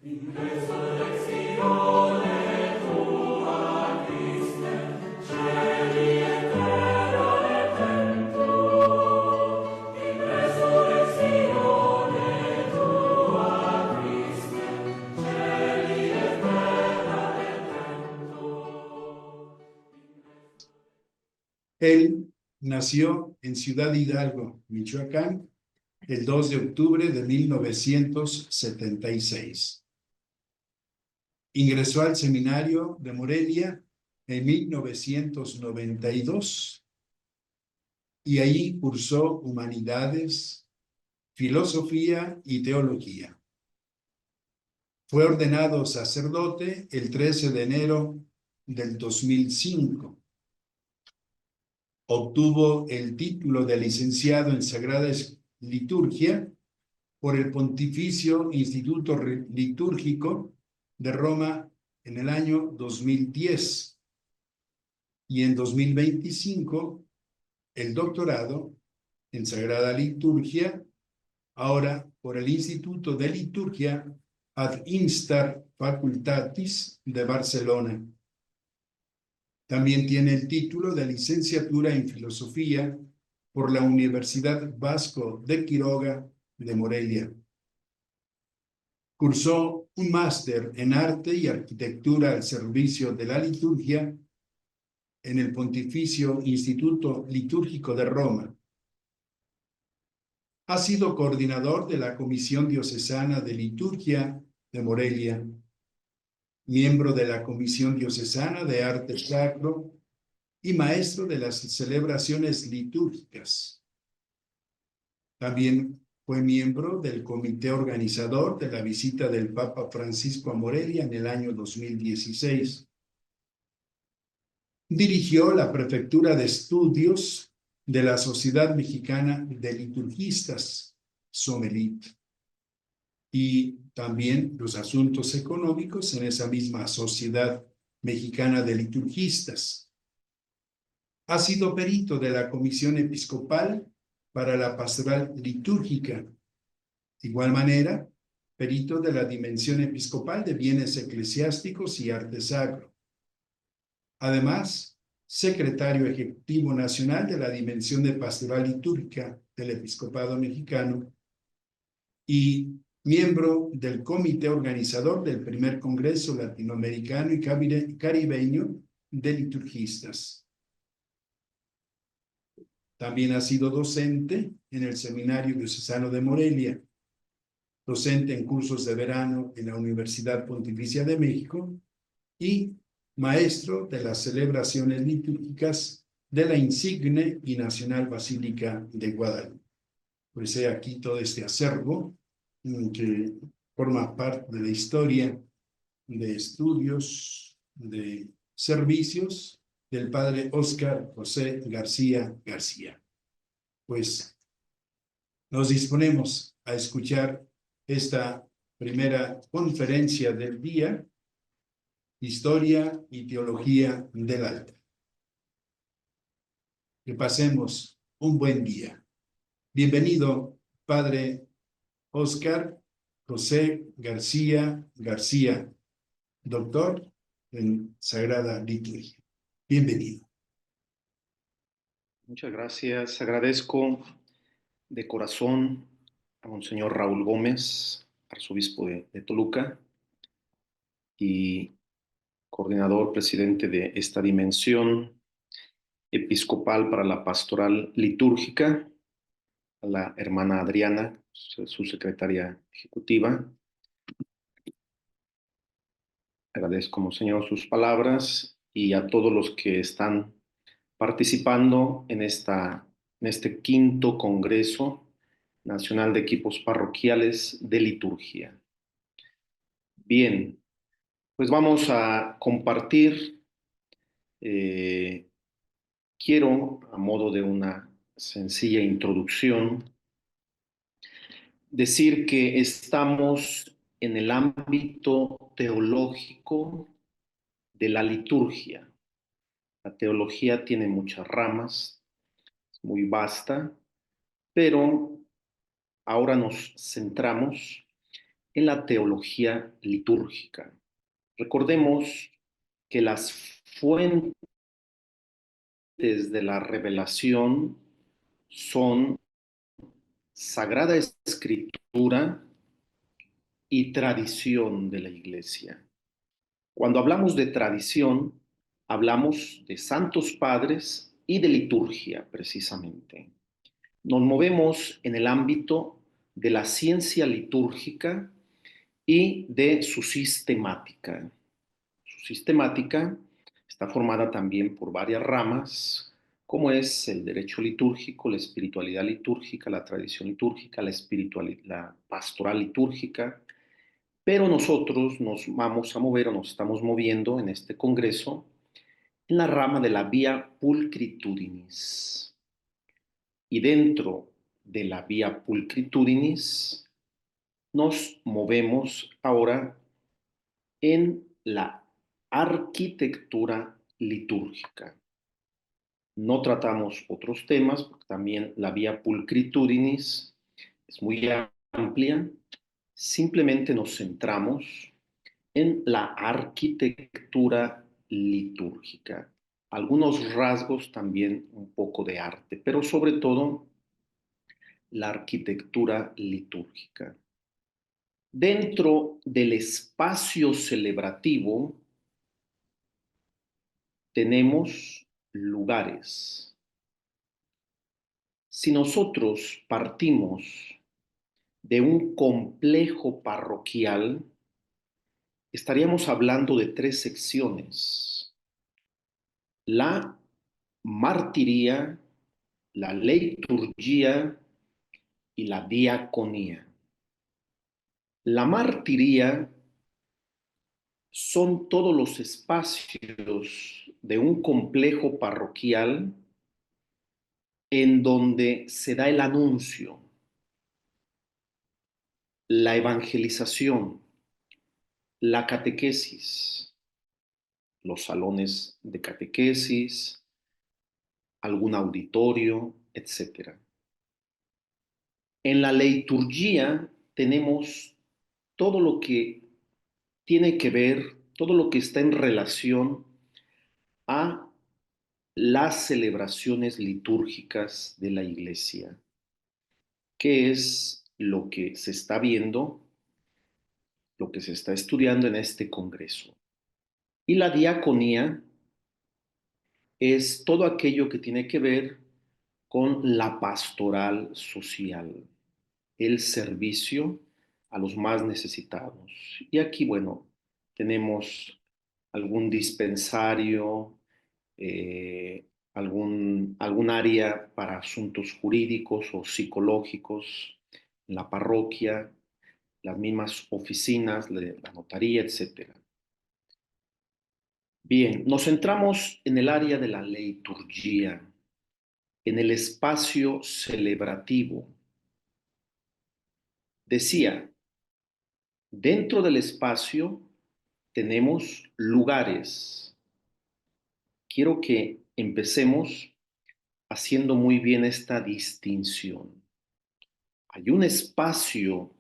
In resurrectione tua Christe, celi et terra et templo. In resurrectione tua Christe, celi et terra et templo. Él nació en Ciudad Hidalgo, Michoacán, el 2 de octubre de 1976. Ingresó al seminario de Morelia en 1992 y allí cursó humanidades, filosofía y teología. Fue ordenado sacerdote el 13 de enero del 2005. Obtuvo el título de licenciado en Sagrada Liturgia por el Pontificio Instituto Litúrgico de Roma en el año 2010 y en 2025 el doctorado en Sagrada Liturgia, ahora por el Instituto de Liturgia ad Instar Facultatis de Barcelona. También tiene el título de licenciatura en Filosofía por la Universidad Vasco de Quiroga de Morelia. Cursó un máster en Arte y Arquitectura al servicio de la liturgia en el Pontificio Instituto Litúrgico de Roma. Ha sido coordinador de la Comisión Diocesana de Liturgia de Morelia, miembro de la Comisión Diocesana de Arte Sacro y maestro de las celebraciones litúrgicas. También fue miembro del comité organizador de la visita del Papa Francisco a Morelia en el año 2016. Dirigió la Prefectura de Estudios de la Sociedad Mexicana de Liturgistas, SOMELIT, y también los asuntos económicos en esa misma Sociedad Mexicana de Liturgistas. Ha sido perito de la Comisión Episcopal para la Pastoral Litúrgica. De igual manera, perito de la Dimensión Episcopal de Bienes Eclesiásticos y Arte Sacro. Además, secretario ejecutivo nacional de la Dimensión de Pastoral Litúrgica del Episcopado Mexicano y miembro del comité organizador del primer Congreso Latinoamericano y Caribeño de Liturgistas. También ha sido docente en el Seminario Diocesano de Morelia, docente en cursos de verano en la Universidad Pontificia de México y maestro de las celebraciones litúrgicas de la insigne y nacional Basílica de Guadalupe. Pues he aquí todo este acervo que forma parte de la historia de estudios, de servicios del padre Óscar José García García. Pues nos disponemos a escuchar esta primera conferencia del día, Historia y Teología del Altar. Que pasemos un buen día. Bienvenido, padre Óscar José García García, doctor en Sagrada Liturgia. Bienvenido. Muchas gracias. Agradezco de corazón a Monseñor Raúl Gómez, arzobispo de Toluca y coordinador presidente de esta dimensión episcopal para la pastoral litúrgica, a la hermana Adriana, su secretaria ejecutiva. Agradezco, Monseñor, sus palabras y a todos los que están participando en este quinto Congreso Nacional de Equipos Parroquiales de Liturgia. Bien, pues vamos a compartir. Quiero, a modo de una sencilla introducción, decir que estamos en el ámbito teológico de la liturgia. La teología tiene muchas ramas, es muy vasta, pero ahora nos centramos en la teología litúrgica. Recordemos que las fuentes de la revelación son Sagrada Escritura y tradición de la Iglesia. Cuando hablamos de tradición, hablamos de santos padres y de liturgia, precisamente. Nos movemos en el ámbito de la ciencia litúrgica y de su sistemática. Su sistemática está formada también por varias ramas, como es el derecho litúrgico, la espiritualidad litúrgica, la tradición litúrgica, la pastoral litúrgica, pero nosotros nos vamos a mover o nos estamos moviendo en este congreso en la rama de la vía pulcritudinis. Y dentro de la vía pulcritudinis nos movemos ahora en la arquitectura litúrgica. No tratamos otros temas, porque también la vía pulcritudinis es muy amplia. Simplemente nos centramos en la arquitectura litúrgica. Algunos rasgos también un poco de arte, pero sobre todo la arquitectura litúrgica. Dentro del espacio celebrativo tenemos lugares. Si nosotros partimos de un complejo parroquial, estaríamos hablando de tres secciones: la martiría, la liturgia y la diaconía. La martiría son todos los espacios de un complejo parroquial en donde se da el anuncio, la evangelización, la catequesis, los salones de catequesis, algún auditorio, etc. En la liturgia tenemos todo lo que tiene que ver, todo lo que está en relación a las celebraciones litúrgicas de la Iglesia, que es lo que se está viendo, lo que se está estudiando en este congreso. Y la diaconía es todo aquello que tiene que ver con la pastoral social, el servicio a los más necesitados. Y aquí, bueno, tenemos algún dispensario, algún área para asuntos jurídicos o psicológicos en la parroquia, las mismas oficinas, la notaría, etc. Bien, nos centramos en el área de la liturgia, en el espacio celebrativo. Decía, dentro del espacio tenemos lugares. Quiero que empecemos haciendo muy bien esta distinción. Hay un espacio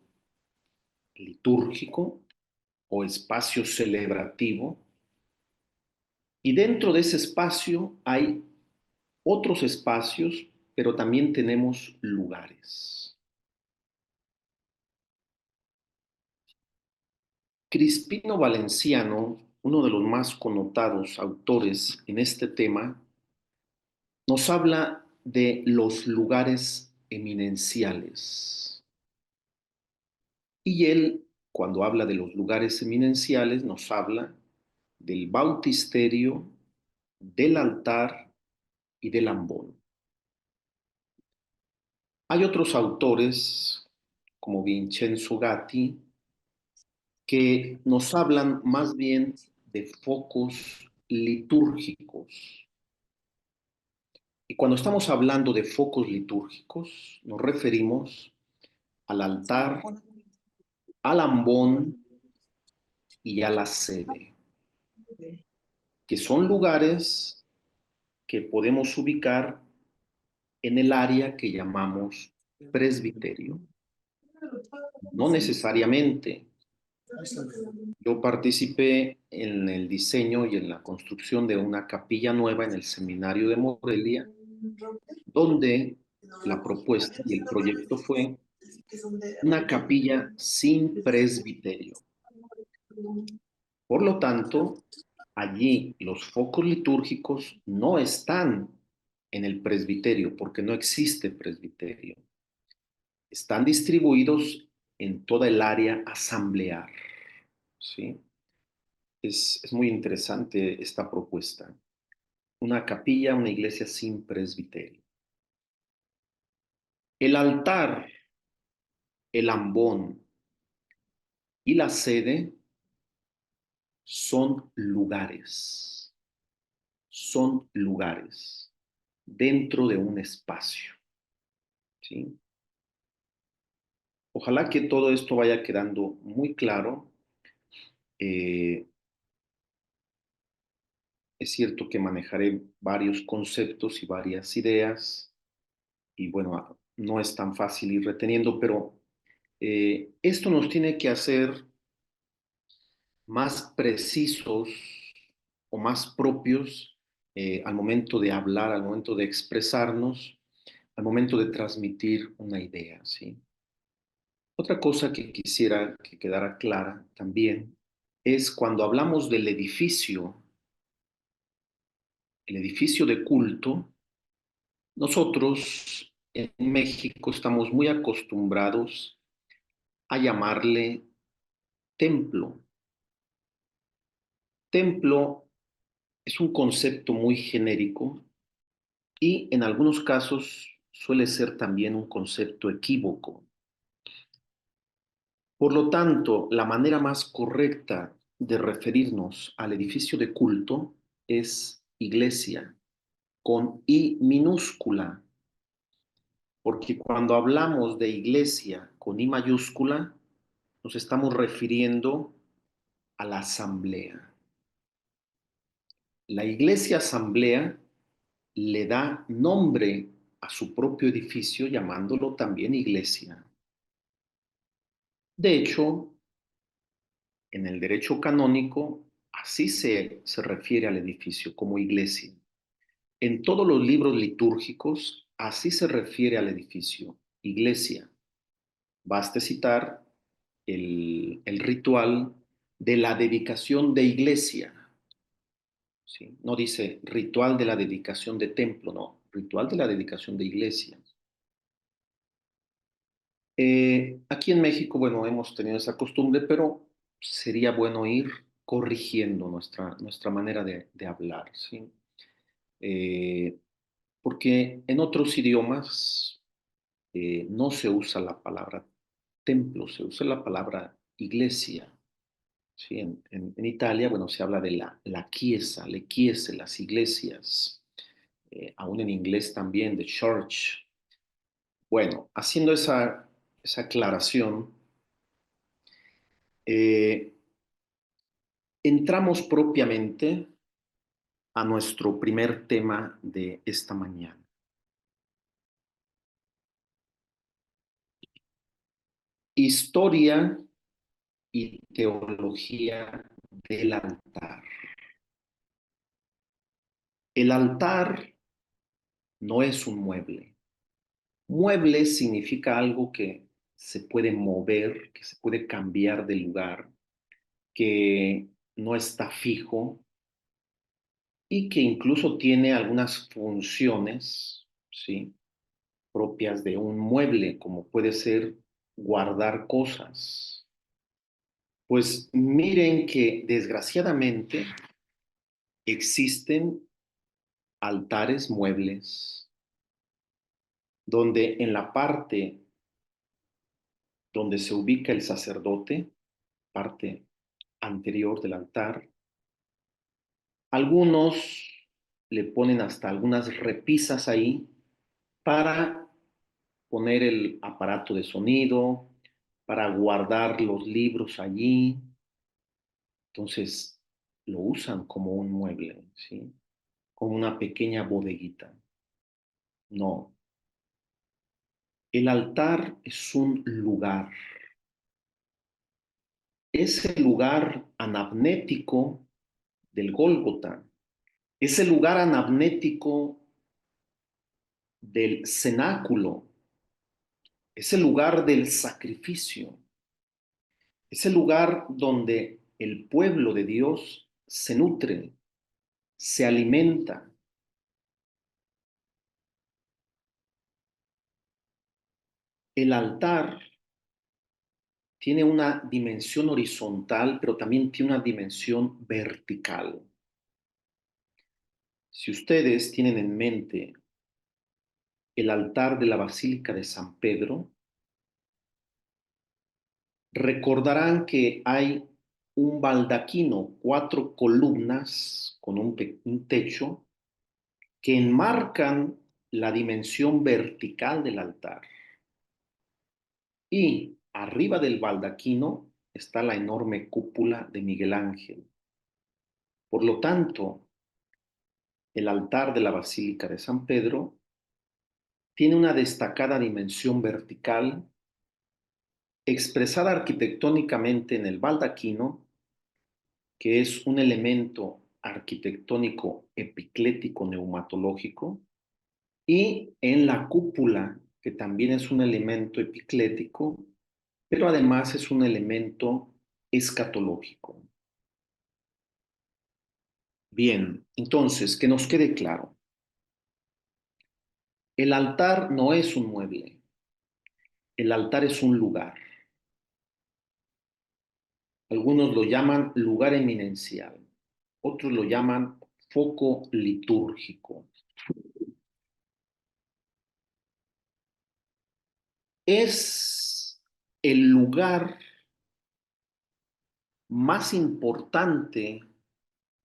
litúrgico o espacio celebrativo, y dentro de ese espacio hay otros espacios, pero también tenemos lugares. Crispino Valenciano, uno de los más connotados autores en este tema, nos habla de los lugares eminenciales. Y él, cuando habla de los lugares eminenciales, nos habla del bautisterio, del altar y del ambón. Hay otros autores, como Vincenzo Gatti, que nos hablan más bien de focos litúrgicos. Y cuando estamos hablando de focos litúrgicos, nos referimos al altar, al ambón y a la sede, que son lugares que podemos ubicar en el área que llamamos presbiterio. No necesariamente. Yo participé en el diseño y en la construcción de una capilla nueva en el seminario de Morelia, donde la propuesta y el proyecto fue una capilla sin presbiterio. Por lo tanto, allí los focos litúrgicos no están en el presbiterio, porque no existe presbiterio. Están distribuidos en toda el área asamblear, ¿sí? Es muy interesante esta propuesta. Una capilla, una iglesia sin presbiterio. El altar, el ambón y la sede son lugares dentro de un espacio, ¿sí? Ojalá que todo esto vaya quedando muy claro. Eh, es cierto que manejaré varios conceptos y varias ideas y bueno, no es tan fácil ir reteniendo, pero esto nos tiene que hacer más precisos o más propios al momento de hablar, al momento de expresarnos, al momento de transmitir una idea, ¿sí? Otra cosa que quisiera que quedara clara también es cuando hablamos del edificio, el edificio de culto, nosotros en México estamos muy acostumbrados a llamarle templo. Templo es un concepto muy genérico y en algunos casos suele ser también un concepto equívoco. Por lo tanto, la manera más correcta de referirnos al edificio de culto es iglesia, con I minúscula, porque cuando hablamos de iglesia con I mayúscula, nos estamos refiriendo a la asamblea. La iglesia asamblea le da nombre a su propio edificio llamándolo también iglesia. De hecho, en el derecho canónico, así se refiere al edificio como iglesia. En todos los libros litúrgicos, así se refiere al edificio, iglesia. Baste citar el ritual de la dedicación de iglesia, ¿sí? No dice ritual de la dedicación de templo, no, ritual de la dedicación de iglesia. Aquí en México, bueno, hemos tenido esa costumbre, pero sería bueno ir corrigiendo nuestra manera de hablar, ¿sí? Eh, porque en otros idiomas no se usa la palabra templo, se usa la palabra iglesia, ¿sí? En Italia, bueno, se habla de la chiesa, le chiese, las iglesias, aún en inglés también, de church. Bueno, haciendo esa aclaración, eh, entramos propiamente a nuestro primer tema de esta mañana. Historia y teología del altar. El altar no es un mueble. Mueble significa algo que se puede mover, que se puede cambiar de lugar, que no está fijo y que incluso tiene algunas funciones, ¿sí? Propias de un mueble, como puede ser guardar cosas. Pues miren que desgraciadamente existen altares muebles donde en la parte donde se ubica el sacerdote, parte anterior del altar, algunos le ponen hasta algunas repisas ahí para poner el aparato de sonido, para guardar los libros allí. Entonces lo usan como un mueble, ¿sí? Como una pequeña bodeguita. No, El altar es un lugar. Es el lugar anamnético del Gólgota. Es el lugar anamnético del cenáculo. Es el lugar del sacrificio. Es el lugar donde el pueblo de Dios se nutre, se alimenta. El altar tiene una dimensión horizontal, pero también tiene una dimensión vertical. Si ustedes tienen en mente el altar de la Basílica de San Pedro, recordarán que hay un baldaquino, 4 columnas con un techo que enmarcan la dimensión vertical del altar. Y arriba del baldaquino está la enorme cúpula de Miguel Ángel. Por lo tanto, el altar de la Basílica de San Pedro tiene una destacada dimensión vertical expresada arquitectónicamente en el baldaquino, que es un elemento arquitectónico epiclético neumatológico, y en la cúpula, que también es un elemento epiclético, pero además es un elemento escatológico. Bien, entonces, que nos quede claro, el altar no es un mueble, el altar es un lugar. Algunos lo llaman lugar eminencial, otros lo llaman foco litúrgico. Es el lugar más importante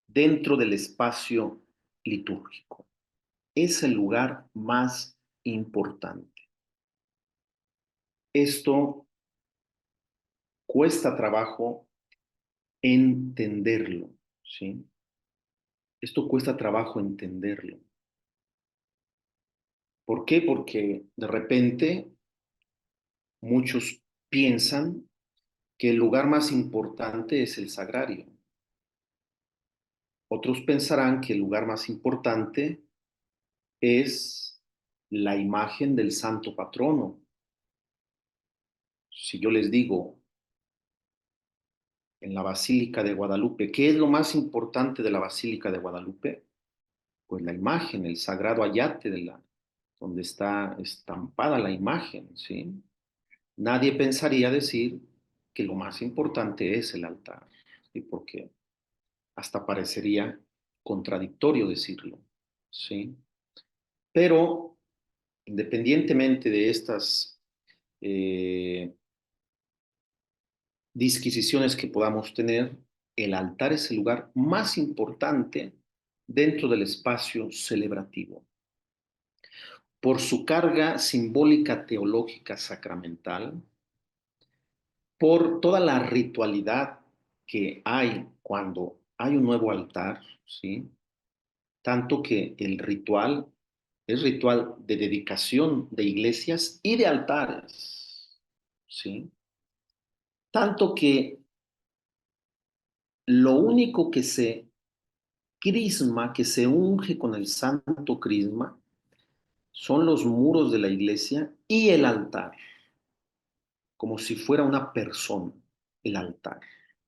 dentro del espacio litúrgico. Es el lugar más importante. Esto cuesta trabajo entenderlo, ¿sí? Esto cuesta trabajo entenderlo. ¿Por qué? Porque de repente muchos piensan que el lugar más importante es el sagrario. Otros pensarán que el lugar más importante es la imagen del santo patrono. Si yo les digo en la Basílica de Guadalupe, ¿qué es lo más importante de la Basílica de Guadalupe? Pues la imagen, el sagrado ayate donde está estampada la imagen, ¿sí? Nadie pensaría decir que lo más importante es el altar, ¿sí? Porque hasta parecería contradictorio decirlo, ¿sí? Pero independientemente de estas eh, disquisiciones que podamos tener, el altar es el lugar más importante dentro del espacio celebrativo. Por su carga simbólica teológica sacramental, por toda la ritualidad que hay cuando hay un nuevo altar, ¿sí? Tanto que el ritual es ritual de dedicación de iglesias y de altares, ¿sí? Tanto que lo único que se crisma, que se unge con el santo crisma, son los muros de la iglesia y el altar, como si fuera una persona, el altar,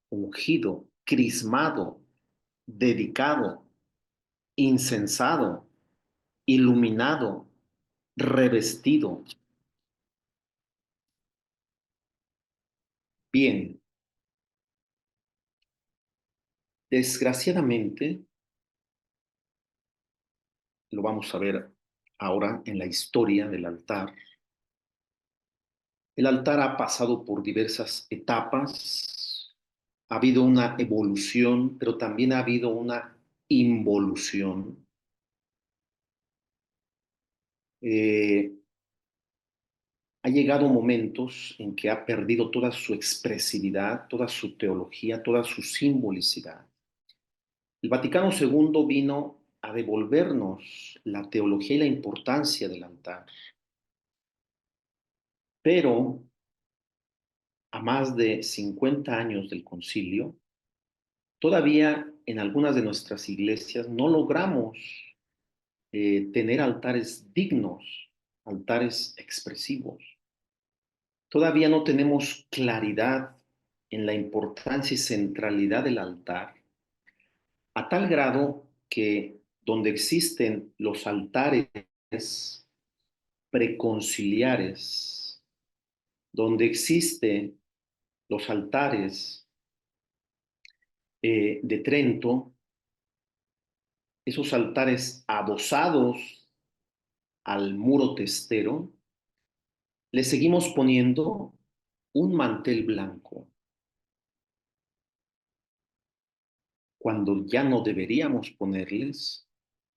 ungido, crismado, dedicado, incensado, iluminado, revestido. Bien, desgraciadamente, lo vamos a ver ahora en la historia del altar. El altar ha pasado por diversas etapas, ha habido una evolución, pero también ha habido una involución. Eh, ha llegado momentos en que ha perdido toda su expresividad, toda su teología, toda su simbolicidad. El Vaticano II vino a devolvernos la teología y la importancia del altar. Pero a más de 50 años del concilio, todavía en algunas de nuestras iglesias no logramos tener altares dignos, altares expresivos. Todavía no tenemos claridad en la importancia y centralidad del altar, a tal grado que donde existen los altares preconciliares, donde existen los altares de Trento, esos altares adosados al muro testero, le seguimos poniendo un mantel blanco, cuando ya no deberíamos ponerles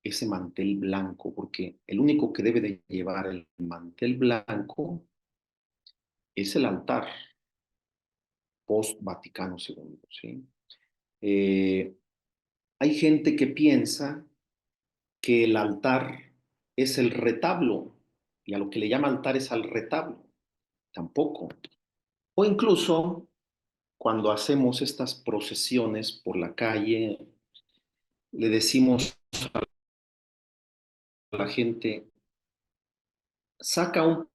ese mantel blanco, porque el único que debe de llevar el mantel blanco es el altar post-Vaticano II, ¿sí? Eh, Hay gente que piensa que el altar es el retablo, y a lo que le llama altar es al retablo. Tampoco. O incluso cuando hacemos estas procesiones por la calle, le decimos a la gente, saca un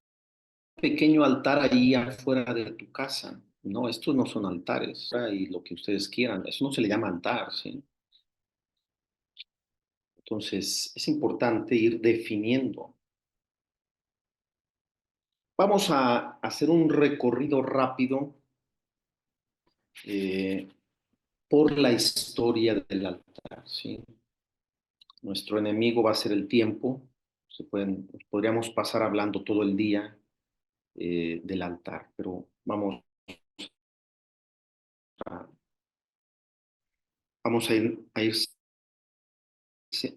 pequeño altar ahí afuera de tu casa. No, estos no son altares, y lo que ustedes quieran, eso no se le llama altar, ¿sí? Entonces, es importante ir definiendo. Vamos a hacer un recorrido rápido eh, por la historia del altar, ¿sí? Nuestro enemigo va a ser el tiempo. Podríamos pasar hablando todo el día del altar, pero a, vamos a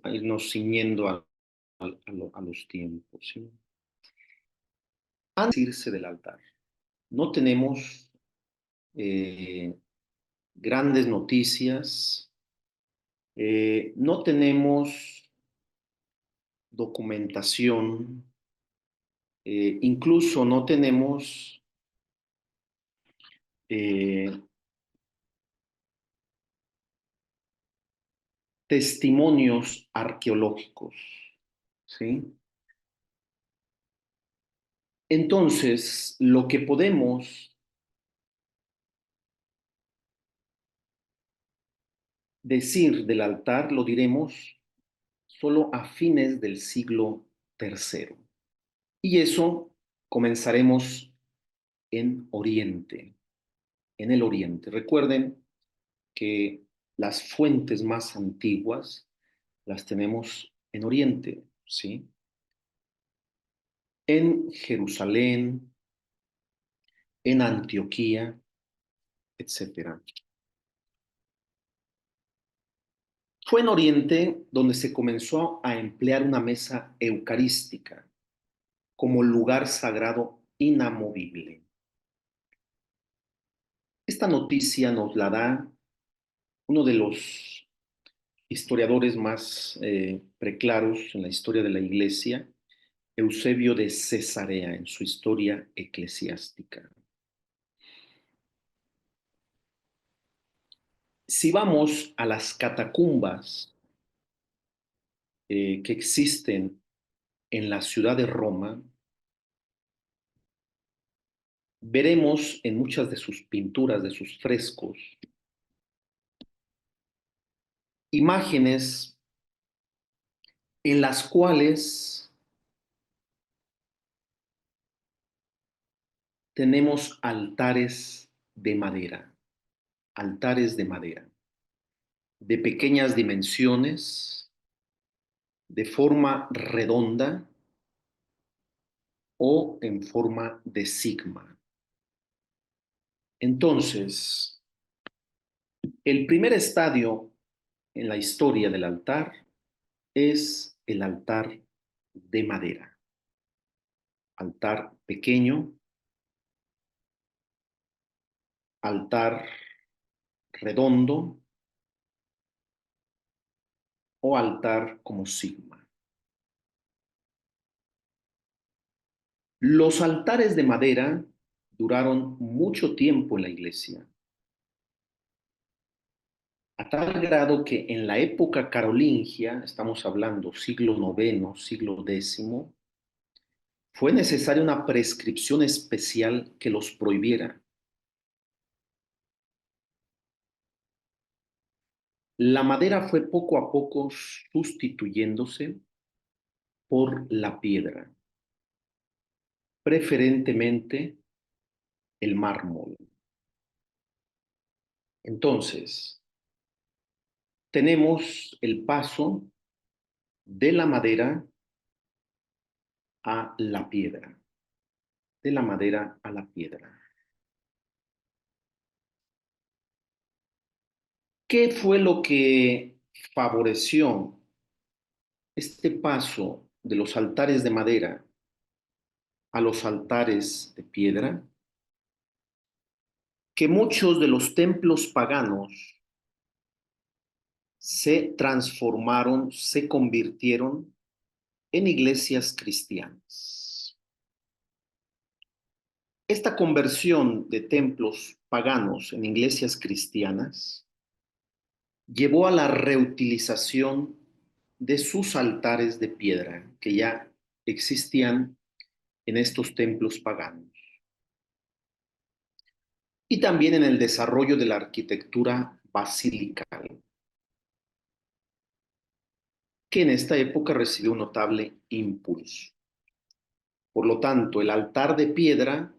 irnos ciñendo a los tiempos, ¿sí? Antes de irse del altar, no tenemos eh, grandes noticias, no tenemos documentación, incluso no tenemos eh, testimonios arqueológicos, ¿sí? Entonces, lo que podemos decir del altar lo diremos solo a fines del siglo III. Y eso comenzaremos en Oriente, en el Oriente. Recuerden que las fuentes más antiguas las tenemos en Oriente, ¿sí? En Jerusalén, en Antioquía, etcétera. Fue en Oriente donde se comenzó a emplear una mesa eucarística como lugar sagrado inamovible. Esta noticia nos la da uno de los historiadores más preclaros en la historia de la Iglesia, Eusebio de Cesarea, en su historia eclesiástica. Si vamos a las catacumbas que existen en la ciudad de Roma, veremos en muchas de sus pinturas, de sus frescos, imágenes en las cuales tenemos altares de madera, de pequeñas dimensiones, de forma redonda o en forma de sigma. Entonces, el primer estadio en la historia del altar es el altar de madera. Altar pequeño, altar redondo o altar como sigma. Los altares de madera duraron mucho tiempo en la iglesia, a tal grado que en la época carolingia, estamos hablando siglo noveno, siglo décimo, fue necesaria una prescripción especial que los prohibiera. La madera fue poco a poco sustituyéndose por la piedra, preferentemente el mármol. Entonces, tenemos el paso de la madera a la piedra, de la madera a la piedra. ¿Qué fue lo que favoreció este paso de los altares de madera a los altares de piedra? Que muchos de los templos paganos se transformaron, se convirtieron en iglesias cristianas. Esta conversión de templos paganos en iglesias cristianas llevó a la reutilización de sus altares de piedra que ya existían en estos templos paganos. Y también en el desarrollo de la arquitectura basilical, que en esta época recibió un notable impulso. Por lo tanto, el altar de piedra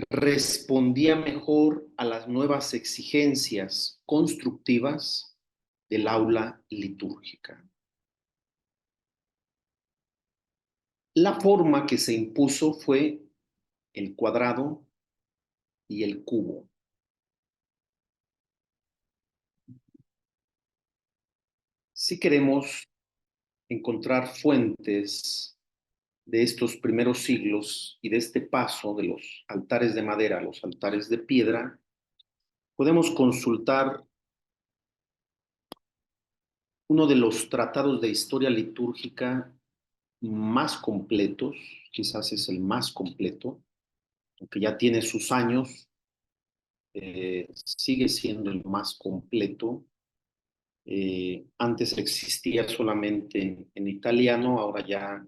respondía mejor a las nuevas exigencias constructivas del aula litúrgica. La forma que se impuso fue el cuadrado y el cubo. Si queremos encontrar fuentes de estos primeros siglos y de este paso de los altares de madera a los altares de piedra, podemos consultar uno de los tratados de historia litúrgica más completos, quizás es el más completo, aunque ya tiene sus años, sigue siendo el más completo. Antes existía solamente en italiano, ahora ya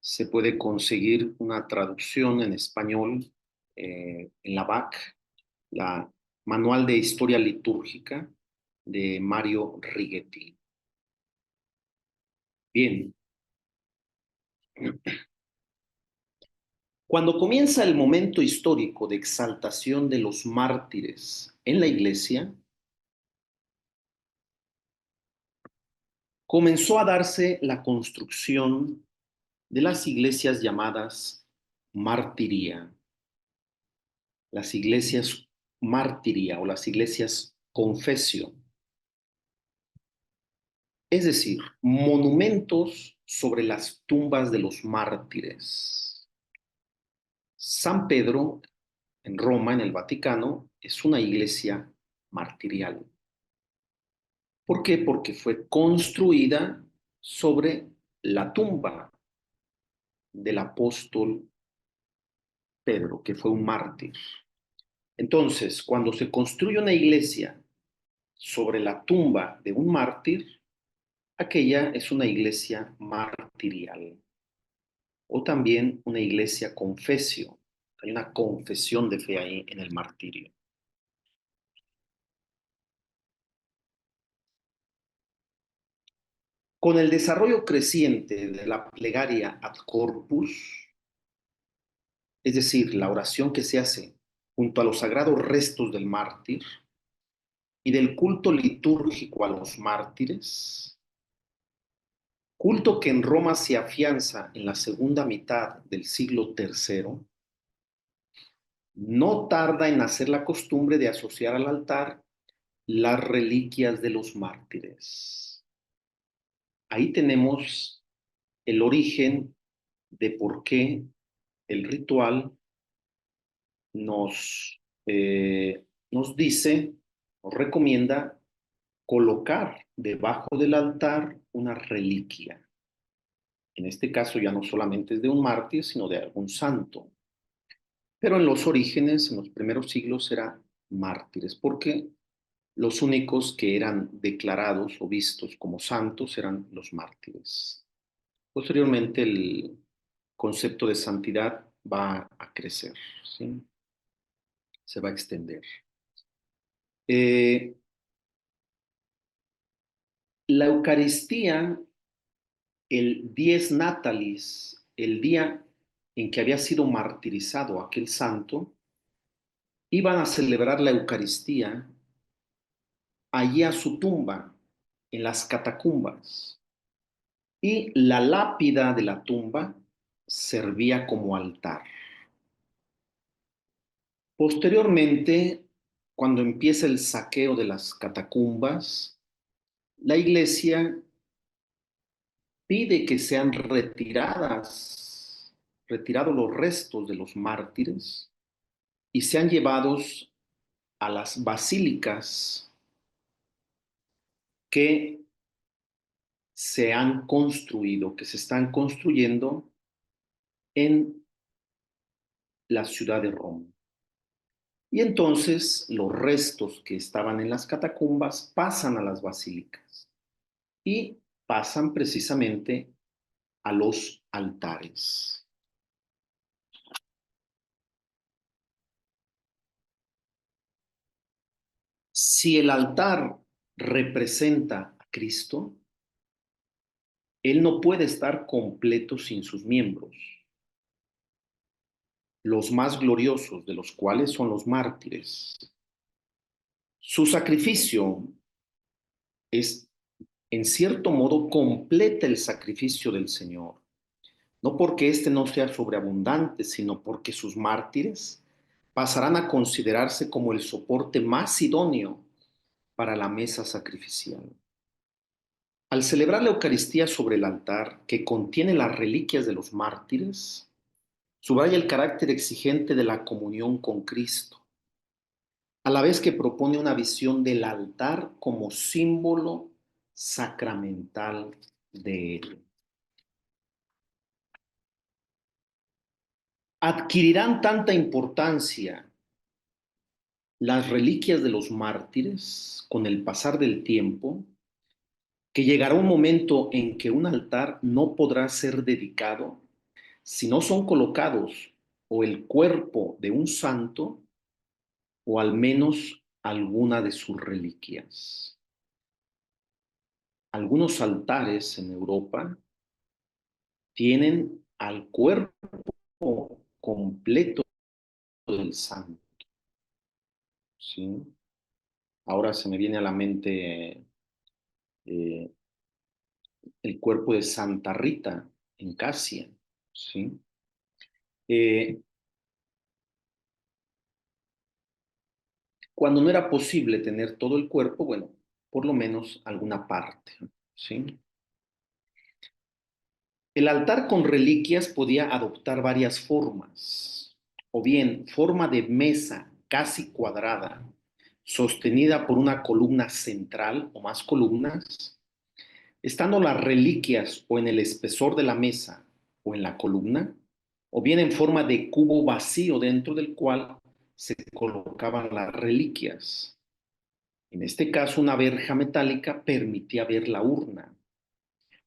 se puede conseguir una traducción en español en la BAC, la Manual de Historia Litúrgica de Mario Righetti. Bien, cuando comienza el momento histórico de exaltación de los mártires en la iglesia, comenzó a darse la construcción de las iglesias llamadas martiría, las iglesias martiría o las iglesias confesio, es decir, monumentos sobre las tumbas de los mártires. San Pedro, en Roma, en el Vaticano, es una iglesia martirial. ¿Por qué? Porque fue construida sobre la tumba del apóstol Pedro, que fue un mártir. Entonces, cuando se construye una iglesia sobre la tumba de un mártir, aquella es una iglesia martirial o también una iglesia confesio. Hay una confesión de fe ahí en el martirio. Con el desarrollo creciente de la plegaria ad corpus, es decir, la oración que se hace junto a los sagrados restos del mártir y del culto litúrgico a los mártires, culto que en Roma se afianza en la segunda mitad del siglo III, no tarda en nacer la costumbre de asociar al altar las reliquias de los mártires. Ahí tenemos el origen de por qué el ritual nos dice, nos recomienda colocar debajo del altar una reliquia. En este caso ya no solamente es de un mártir, sino de algún santo. Pero en los orígenes, en los primeros siglos, eran mártires, porque los únicos que eran declarados o vistos como santos eran los mártires. Posteriormente, el concepto de santidad va a crecer, ¿sí? Se va a extender. Eh, la Eucaristía, el dies natalis, el día en que había sido martirizado aquel santo, iban a celebrar la Eucaristía allí a su tumba, en las catacumbas. Y la lápida de la tumba servía como altar. Posteriormente, cuando empieza el saqueo de las catacumbas, la iglesia pide que sean retirados los restos de los mártires y sean llevados a las basílicas que se han construido, que se están construyendo en la ciudad de Roma. Y entonces los restos que estaban en las catacumbas pasan a las basílicas y pasan precisamente a los altares. Si el altar representa a Cristo, Él no puede estar completo sin sus miembros, los más gloriosos de los cuales son los mártires. Su sacrificio es, en cierto modo, completa el sacrificio del Señor. No porque éste no sea sobreabundante, sino porque sus mártires pasarán a considerarse como el soporte más idóneo para la mesa sacrificial. Al celebrar la Eucaristía sobre el altar, que contiene las reliquias de los mártires, subraya el carácter exigente de la comunión con Cristo, a la vez que propone una visión del altar como símbolo sacramental de Él. Adquirirán tanta importancia las reliquias de los mártires con el pasar del tiempo, que llegará un momento en que un altar no podrá ser dedicado si no son colocados o el cuerpo de un santo o al menos alguna de sus reliquias. Algunos altares en Europa tienen al cuerpo completo del santo, ¿sí? Ahora se me viene a la mente eh, el cuerpo de Santa Rita en Casia, ¿sí? Eh, Cuando no era posible tener todo el cuerpo, bueno, por lo menos alguna parte, ¿sí? El altar con reliquias podía adoptar varias formas, o bien forma de mesa casi cuadrada, sostenida por una columna central o más columnas, estando las reliquias o en el espesor de la mesa o en la columna, o bien en forma de cubo vacío dentro del cual se colocaban las reliquias. En este caso, una verja metálica permitía ver la urna,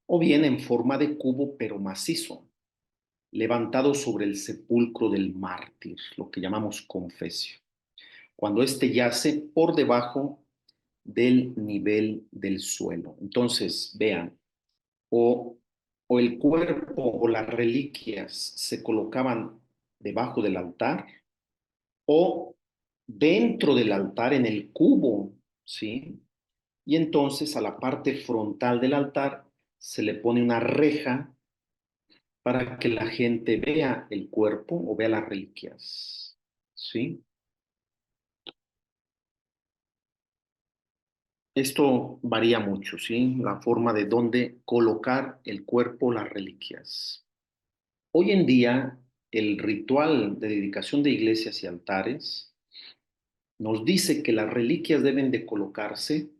o bien en forma de cubo pero macizo, levantado sobre el sepulcro del mártir, lo que llamamos confesio, cuando éste yace por debajo del nivel del suelo. Entonces, vean, o, o el cuerpo o las reliquias se colocaban debajo del altar o dentro del altar en el cubo, ¿sí? Y entonces a la parte frontal del altar se le pone una reja para que la gente vea el cuerpo o vea las reliquias, ¿sí? Esto varía mucho, ¿sí? La forma de dónde colocar el cuerpo o las reliquias. Hoy en día, el ritual de dedicación de iglesias y altares nos dice que las reliquias deben de colocarse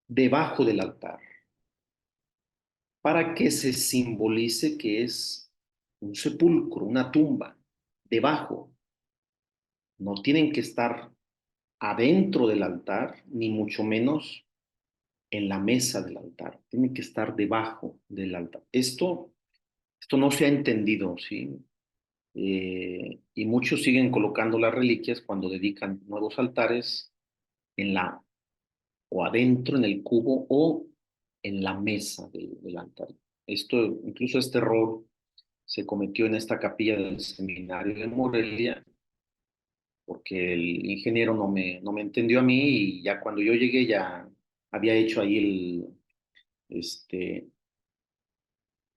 debajo del altar para que se simbolice que es un sepulcro, una tumba, debajo. No tienen que estar adentro del altar, ni mucho menos en la mesa del altar. Tienen que estar debajo del altar. Esto no se ha entendido, ¿sí? Y muchos siguen colocando las reliquias cuando dedican nuevos altares en la, o adentro en el cubo o en la mesa del altar. Incluso este error se cometió en esta capilla del seminario de Morelia, porque el ingeniero no me entendió a mí y ya cuando yo llegué ya había hecho ahí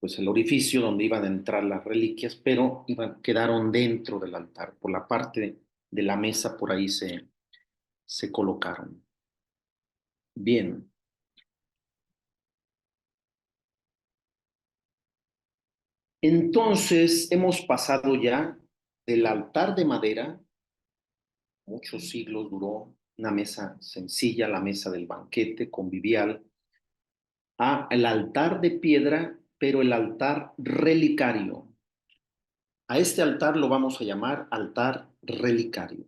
pues el orificio donde iban a entrar las reliquias, pero quedaron dentro del altar, por la parte de la mesa, por ahí se colocaron. Bien, entonces hemos pasado ya del altar de madera, muchos siglos duró, una mesa sencilla, la mesa del banquete convivial, a el altar de piedra, pero el altar relicario. A este altar lo vamos a llamar altar relicario,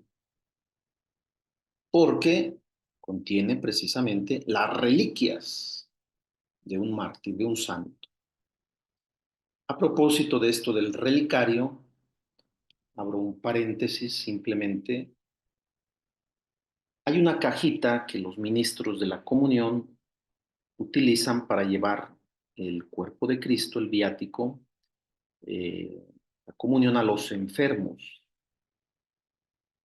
porque contiene precisamente las reliquias de un mártir, de un santo. A propósito de esto del relicario, abro un paréntesis simplemente. Hay una cajita que los ministros de la comunión utilizan para llevar el cuerpo de Cristo, el viático, la comunión a los enfermos.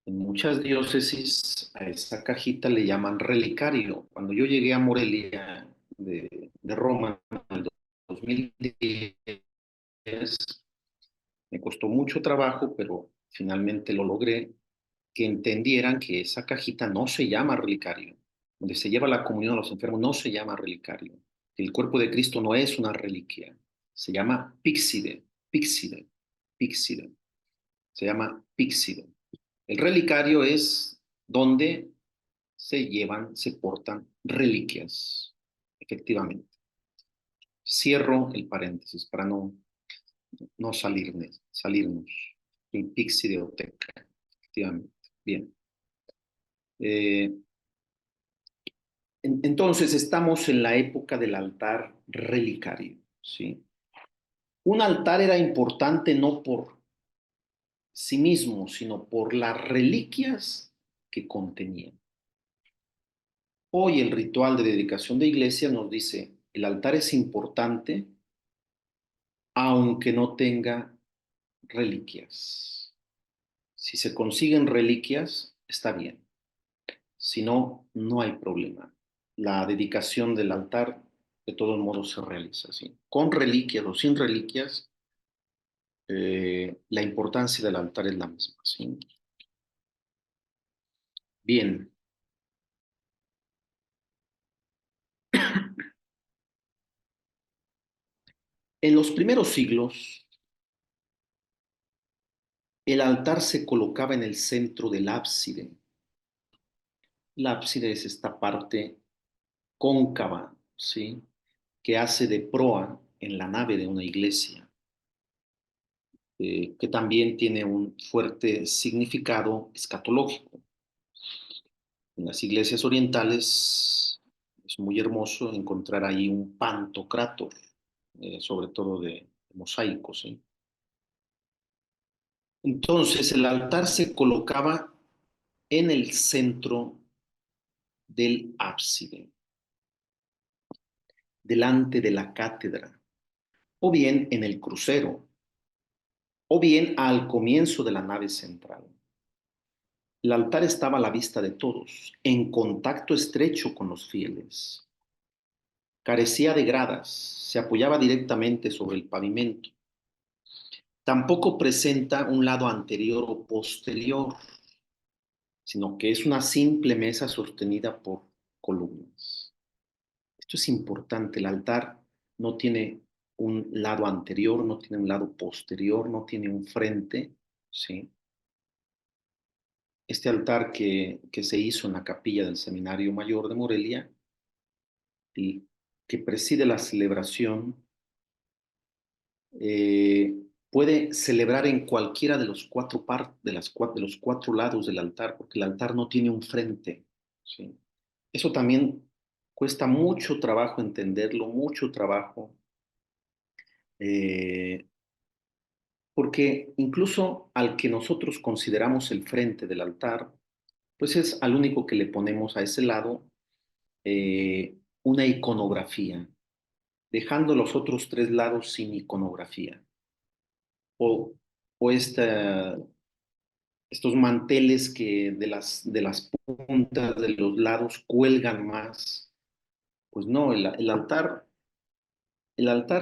En muchas diócesis a esa cajita le llaman relicario. Cuando yo llegué a Morelia de Roma en el 2010, me costó mucho trabajo, pero finalmente lo logré, que entendieran que esa cajita no se llama relicario. Donde se lleva la comunión a los enfermos no se llama relicario. El cuerpo de Cristo no es una reliquia. Se llama píxide, píxide, píxide. Se llama píxide. El relicario es donde se llevan, se portan reliquias, efectivamente. Cierro el paréntesis para no salirnos. El pixideoteca, efectivamente. Bien. Eh, entonces estamos en la época del altar relicario, ¿sí? Un altar era importante no por sí mismo, sino por las reliquias que contenía. Hoy el ritual de dedicación de iglesia nos dice, el altar es importante aunque no tenga reliquias. Si se consiguen reliquias, está bien. Si no, no hay problema. La dedicación del altar de todos modos se realiza así. Con reliquias o sin reliquias, la importancia del altar es la misma, ¿sí? Bien. En los primeros siglos, el altar se colocaba en el centro del ábside. El ábside es esta parte cóncava, ¿sí? Que hace de proa en la nave de una iglesia, que también tiene un fuerte significado escatológico. En las iglesias orientales es muy hermoso encontrar ahí un pantocrátor, sobre todo de mosaicos, ¿sí? Entonces el altar se colocaba en el centro del ábside, delante de la cátedra, o bien en el crucero, o bien al comienzo de la nave central. El altar estaba a la vista de todos, en contacto estrecho con los fieles. Carecía de gradas, se apoyaba directamente sobre el pavimento. Tampoco presenta un lado anterior o posterior, sino que es una simple mesa sostenida por columnas. Esto es importante, el altar no tiene un lado anterior, no tiene un lado posterior, no tiene un frente, ¿sí? Este altar que se hizo en la capilla del Seminario Mayor de Morelia y que preside la celebración puede celebrar en cualquiera de los de los cuatro lados del altar, porque el altar no tiene un frente, ¿sí? Eso también cuesta mucho trabajo entenderlo, mucho trabajo, eh, porque incluso al que nosotros consideramos el frente del altar, pues es al único que le ponemos a ese lado una iconografía, dejando los otros tres lados sin iconografía. O, o estos manteles que de las puntas de los lados cuelgan más. Pues no, el altar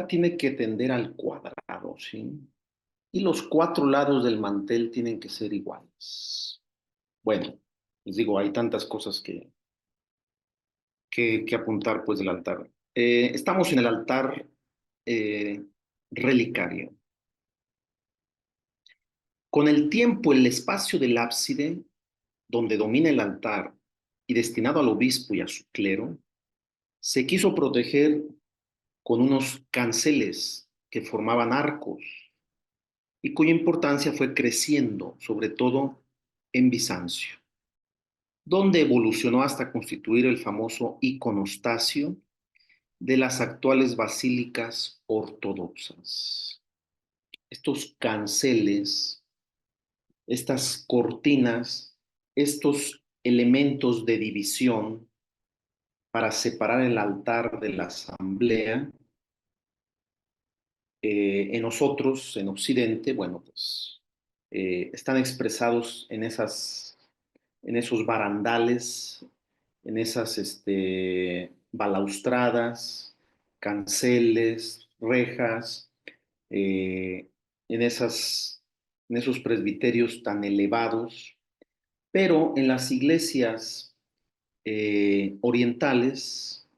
tiene que tender al cuadrado, ¿sí? Y los cuatro lados del mantel tienen que ser iguales. Bueno, les digo, hay tantas cosas que apuntar pues del altar. Estamos en el altar eh, relicario. Con el tiempo, el espacio del ábside, donde domina el altar y destinado al obispo y a su clero, se quiso proteger con unos canceles que formaban arcos y cuya importancia fue creciendo, sobre todo en Bizancio, donde evolucionó hasta constituir el famoso iconostasio de las actuales basílicas ortodoxas. Estos canceles, estas cortinas, estos elementos de división para separar el altar de la asamblea, en nosotros, en Occidente, bueno, pues están expresados en esos barandales, en esas balaustradas, canceles, rejas, eh, en, en esos presbiterios tan elevados, pero en las iglesias orientales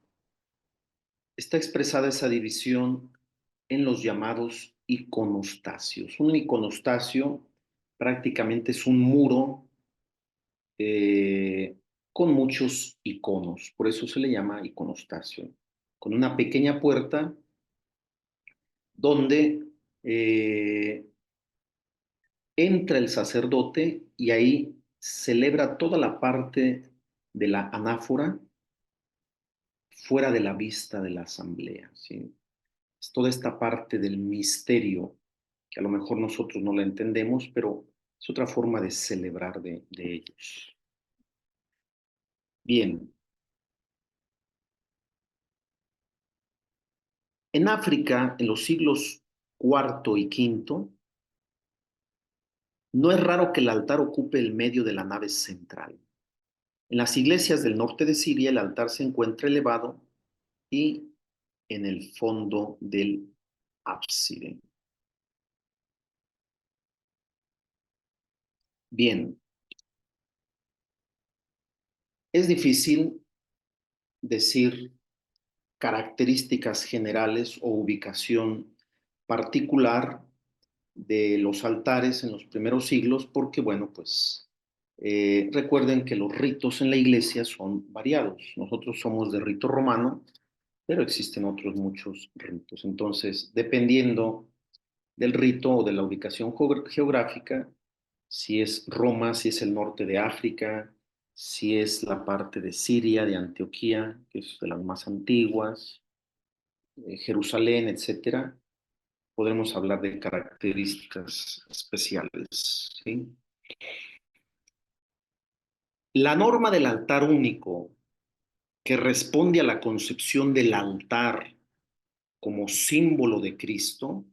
está expresada esa división en los llamados iconostasios. Un iconostasio prácticamente es un muro eh, con muchos iconos, por eso se le llama iconostasio, con una pequeña puerta donde entra el sacerdote y ahí celebra toda la parte de la anáfora fuera de la vista de la asamblea, ¿sí? Es toda esta parte del misterio que a lo mejor nosotros no la entendemos, pero es otra forma de celebrar de ellos. Bien, en África, en los siglos cuarto y quinto, no es raro que el altar ocupe el medio de la nave central. En las iglesias del norte de Siria, el altar se encuentra elevado y en el fondo del ábside. Bien, es difícil decir características generales o ubicación particular de los altares en los primeros siglos, porque, bueno, pues recuerden que los ritos en la iglesia son variados. Nosotros somos de rito romano, pero existen otros muchos ritos. Entonces, dependiendo del rito o de la ubicación geográfica, si es Roma, si es el norte de África, si es la parte de Siria, de Antioquía, que es de las más antiguas, Jerusalén, etcétera, podremos hablar de características especiales, ¿sí? La norma del altar único, que responde a la concepción del altar como símbolo de Cristo,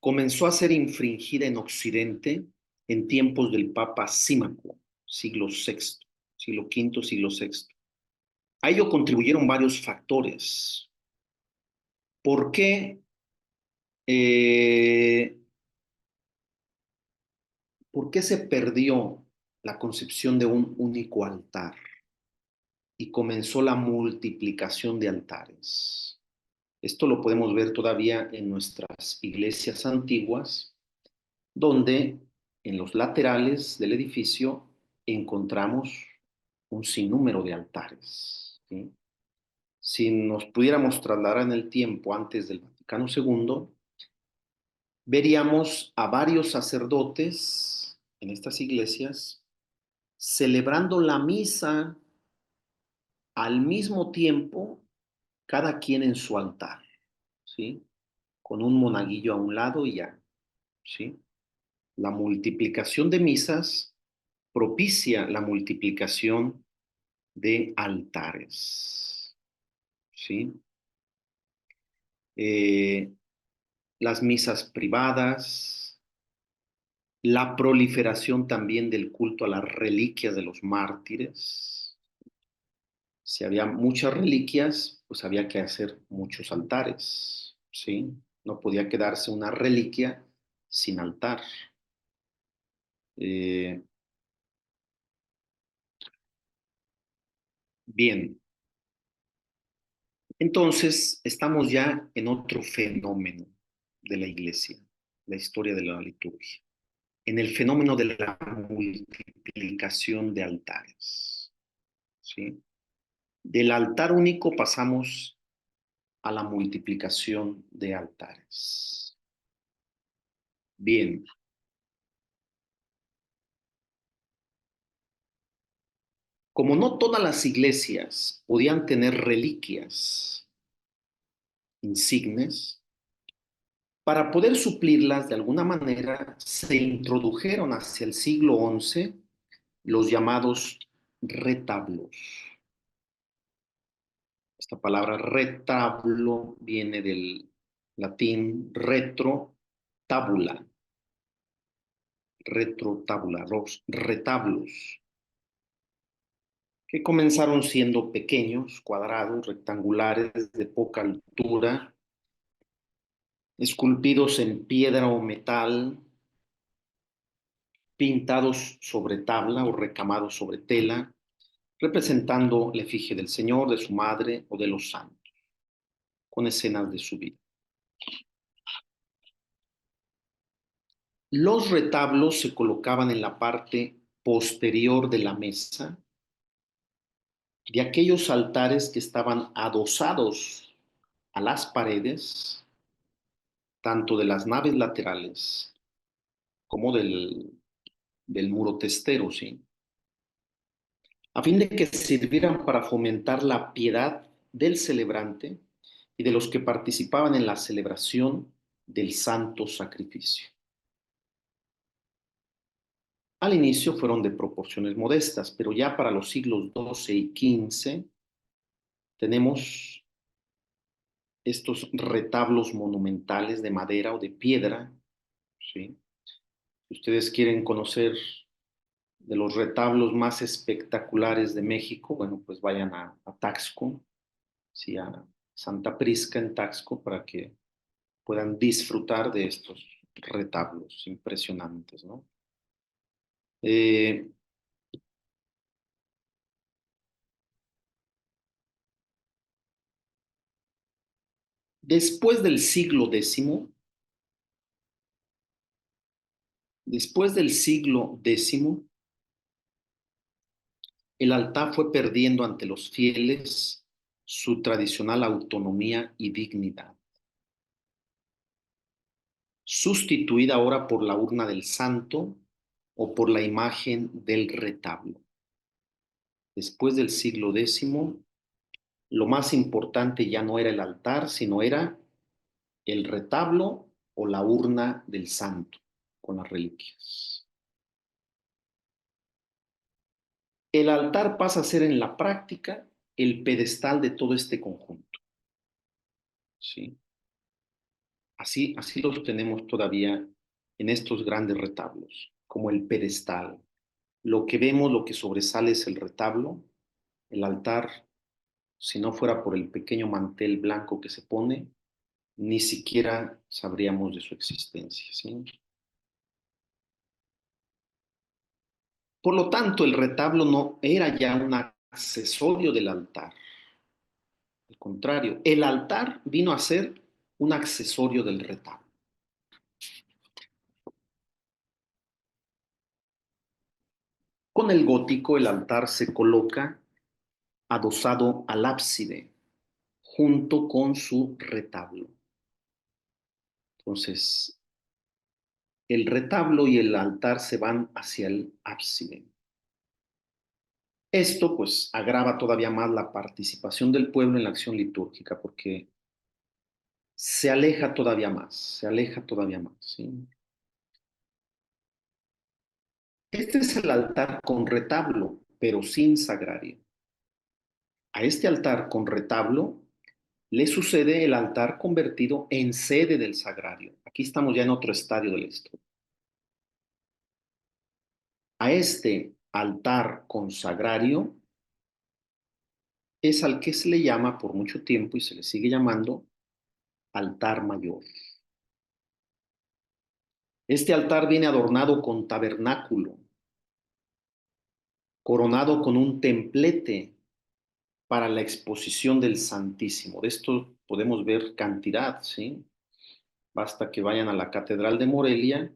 comenzó a ser infringida en Occidente en tiempos del Papa Símaco, siglo VI, siglo V, siglo VI. A ello contribuyeron varios factores. ¿Por qué? Eh, ¿Por qué se perdió la concepción de un único altar y comenzó la multiplicación de altares? Esto lo podemos ver todavía en nuestras iglesias antiguas, donde en los laterales del edificio encontramos un sinnúmero de altares, ¿sí? Si nos pudiéramos trasladar en el tiempo antes del Vaticano II, veríamos a varios sacerdotes en estas iglesias celebrando la misa al mismo tiempo, cada quien en su altar, ¿sí? Con un monaguillo a un lado y ya, ¿sí? La multiplicación de misas propicia la multiplicación de altares, ¿sí? Eh, las misas privadas, la proliferación también del culto a las reliquias de los mártires. Si había muchas reliquias, pues había que hacer muchos altares, ¿sí? No podía quedarse una reliquia sin altar. Eh, bien, entonces estamos ya en otro fenómeno de la iglesia, la historia de la liturgia, en el fenómeno de la multiplicación de altares, ¿sí? Del altar único pasamos a la multiplicación de altares. Bien, como no todas las iglesias podían tener reliquias insignes, para poder suplirlas de alguna manera se introdujeron hacia el siglo XI los llamados retablos. Esta palabra retablo viene del latín retro tabula, retrotabula, los retablos, que comenzaron siendo pequeños, cuadrados, rectangulares, de poca altura, esculpidos en piedra o metal, pintados sobre tabla o recamados sobre tela, representando la efigie del Señor, de su madre o de los santos, con escenas de su vida. Los retablos se colocaban en la parte posterior de la mesa de aquellos altares que estaban adosados a las paredes, tanto de las naves laterales como del muro testero, ¿sí? A fin de que sirvieran para fomentar la piedad del celebrante y de los que participaban en la celebración del santo sacrificio. Al inicio fueron de proporciones modestas, pero ya para los siglos XII y XV tenemos estos retablos monumentales de madera o de piedra, ¿sí? Si ustedes quieren conocer de los retablos más espectaculares de México, bueno, pues vayan a Taxco, ¿sí? A Santa Prisca en Taxco para que puedan disfrutar de estos retablos impresionantes, ¿no? Eh, después del siglo después del siglo X, el altar fue perdiendo ante los fieles su tradicional autonomía y dignidad, sustituida ahora por la urna del santo o por la imagen del retablo. Después del siglo X, lo más importante ya no era el altar, sino era el retablo o la urna del santo con las reliquias. El altar pasa a ser en la práctica el pedestal de todo este conjunto, ¿sí? Así los tenemos todavía en estos grandes retablos, como el pedestal. Lo que vemos, lo que sobresale es el retablo, el altar, si no fuera por el pequeño mantel blanco que se pone, ni siquiera sabríamos de su existencia, ¿sí? Por lo tanto, el retablo no era ya un accesorio del altar. Al contrario, el altar vino a ser un accesorio del retablo. Con el gótico, el altar se coloca adosado al ábside, junto con su retablo. Entonces, el retablo y el altar se van hacia el ábside. Esto pues agrava todavía más la participación del pueblo en la acción litúrgica porque se aleja todavía más, ¿sí? Este es el altar con retablo, pero sin sagrario. A este altar con retablo le sucede el altar convertido en sede del sagrario. Aquí estamos ya en otro estadio de la historia. A este altar con sagrario es al que se le llama por mucho tiempo y se le sigue llamando altar mayor. Este altar viene adornado con tabernáculo, coronado con un templete para la exposición del Santísimo. De esto podemos ver cantidad, ¿sí? Basta que vayan a la Catedral de Morelia,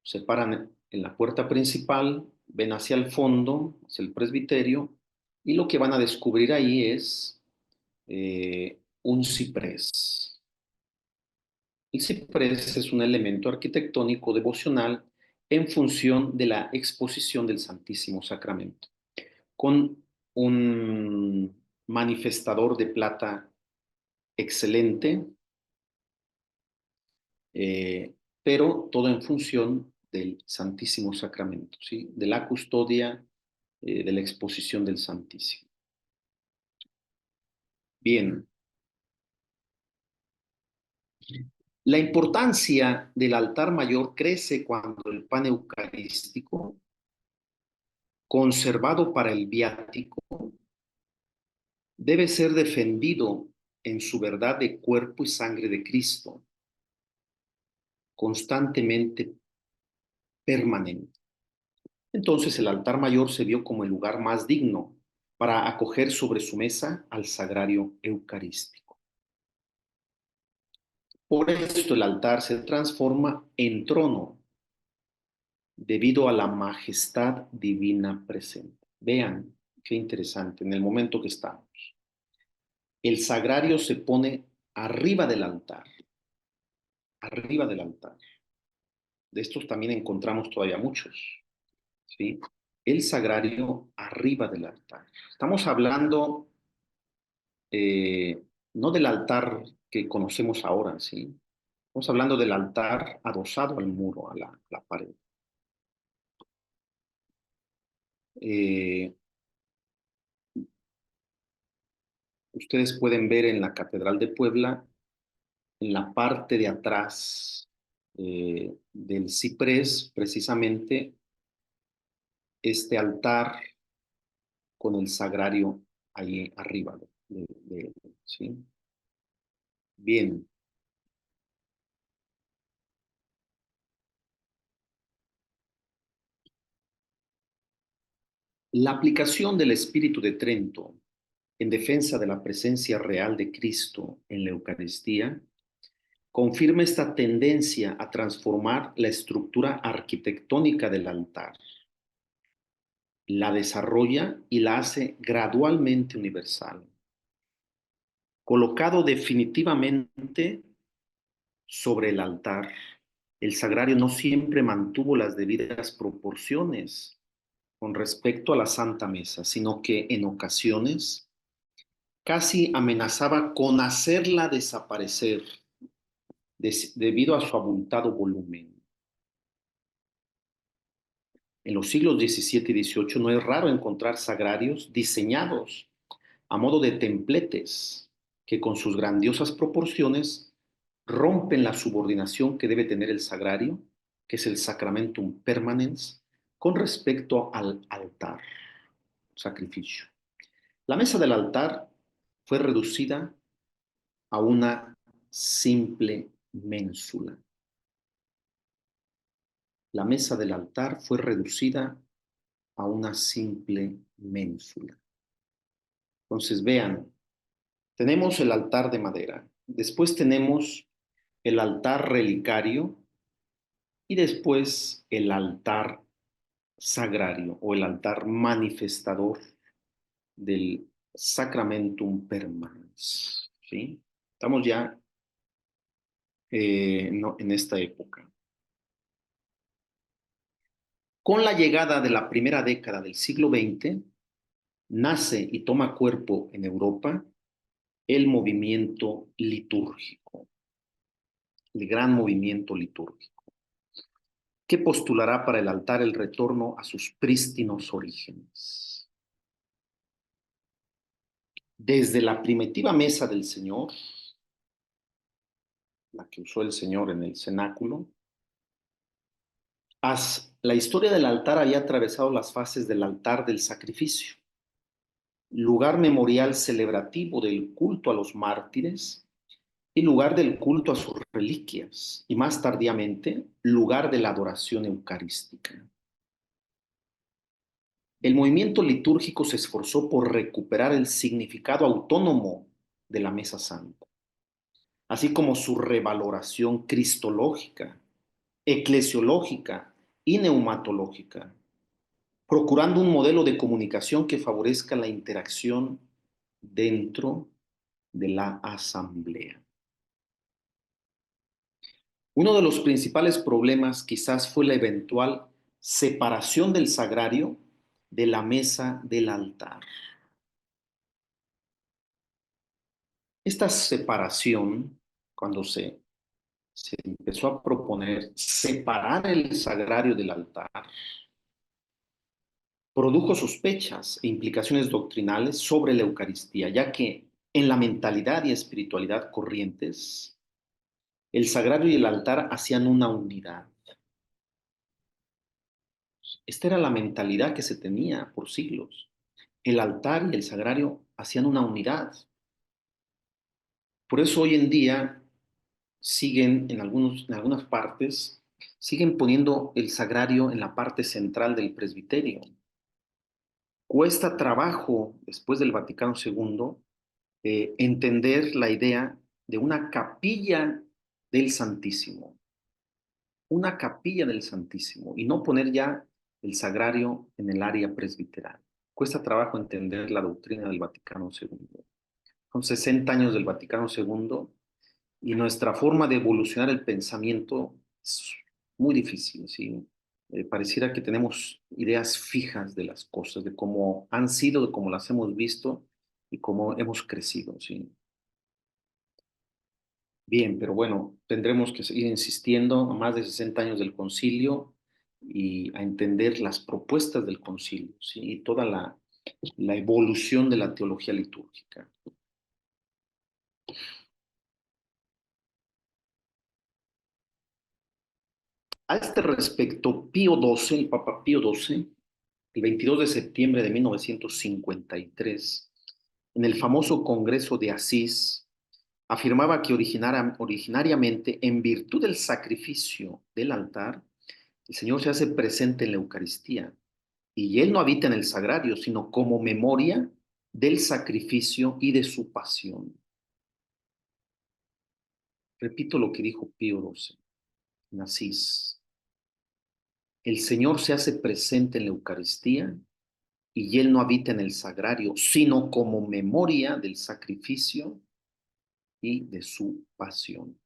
se paran en la puerta principal, ven hacia el fondo, hacia el presbiterio, y lo que van a descubrir ahí es un ciprés. El ciprés es un elemento arquitectónico devocional en función de la exposición del Santísimo Sacramento, con un manifestador de plata excelente, eh, pero todo en función del Santísimo Sacramento, ¿sí? De la custodia, de la exposición del Santísimo. Bien, la importancia del altar mayor crece cuando el pan eucarístico, conservado para el viático, debe ser defendido en su verdad de cuerpo y sangre de Cristo, constantemente permanente. Entonces el altar mayor se vio como el lugar más digno para acoger sobre su mesa al sagrario eucarístico. Por esto el altar se transforma en trono debido a la majestad divina presente. Vean qué interesante en el momento que estamos. El sagrario se pone arriba del altar. De estos también encontramos todavía muchos, ¿sí? El sagrario arriba del altar. Estamos hablando no del altar que conocemos ahora, ¿sí? Estamos hablando del altar adosado al muro, a la pared. Eh, Ustedes pueden ver en la Catedral de Puebla, en la parte de atrás del ciprés, precisamente este altar con el sagrario ahí arriba de ¿sí? Bien. La aplicación del Espíritu de Trento en defensa de la presencia real de Cristo en la Eucaristía confirma esta tendencia a transformar la estructura arquitectónica del altar, la desarrolla y la hace gradualmente universal. Colocado definitivamente sobre el altar, el sagrario no siempre mantuvo las debidas proporciones con respecto a la Santa Mesa, sino que en ocasiones casi amenazaba con hacerla desaparecer debido a su abultado volumen. En los siglos XVII y XVIII no es raro encontrar sagrarios diseñados a modo de templetes que con sus grandiosas proporciones rompen la subordinación que debe tener el sagrario, que es el sacramentum permanens, con respecto al altar, sacrificio. La mesa del altar fue reducida a una simple ménsula. La mesa del altar fue reducida a una simple ménsula. Entonces vean, tenemos el altar de madera, después tenemos el altar relicario y después el altar sagrario o el altar manifestador del sacramentum permanens, ¿sí? Estamos ya en esta época. Con la llegada de la primera década del siglo XX, nace y toma cuerpo en Europa el movimiento litúrgico, el gran movimiento litúrgico, que postulará para el altar el retorno a sus prístinos orígenes. Desde la primitiva mesa del Señor, la que usó el Señor en el cenáculo, la historia del altar había atravesado las fases del altar del sacrificio, lugar memorial celebrativo del culto a los mártires y lugar del culto a sus reliquias, y más tardíamente, lugar de la adoración eucarística. El movimiento litúrgico se esforzó por recuperar el significado autónomo de la Mesa Santa, así como su revaloración cristológica, eclesiológica y neumatológica, procurando un modelo de comunicación que favorezca la interacción dentro de la asamblea. Uno de los principales problemas quizás fue la eventual separación del sagrario de la mesa del altar. Esta separación, cuando se empezó a proponer separar el sagrario del altar, produjo sospechas e implicaciones doctrinales sobre la Eucaristía, ya que en la mentalidad y espiritualidad corrientes, el sagrario y el altar hacían una unidad. Esta era la mentalidad que se tenía por siglos. El altar y el sagrario hacían una unidad. Por eso hoy en día siguen en algunas partes, siguen poniendo el sagrario en la parte central del presbiterio. Cuesta trabajo, después del Vaticano II, entender la idea de una capilla del Santísimo, y no poner ya el sagrario en el área presbiteral. Cuesta trabajo entender la doctrina del Vaticano II. Son 60 años del Vaticano II y nuestra forma de evolucionar el pensamiento es muy difícil, ¿sí? Pareciera que tenemos ideas fijas de las cosas, de cómo han sido, de cómo las hemos visto y cómo hemos crecido, ¿sí? Bien, pero bueno, tendremos que seguir insistiendo a más de 60 años del concilio y a entender las propuestas del concilio, ¿sí? Y toda la evolución de la teología litúrgica. A este respecto, Pío XII, el Papa Pío XII, el 22 de septiembre de 1953, en el famoso Congreso de Asís, afirmaba que originariamente, en virtud del sacrificio del altar, el Señor se hace presente en la Eucaristía y Él no habita en el sagrario, sino como memoria del sacrificio y de su pasión. Repito lo que dijo Pío XII en Asís. El Señor se hace presente en la Eucaristía y Él no habita en el sagrario, sino como memoria del sacrificio y de su pasión.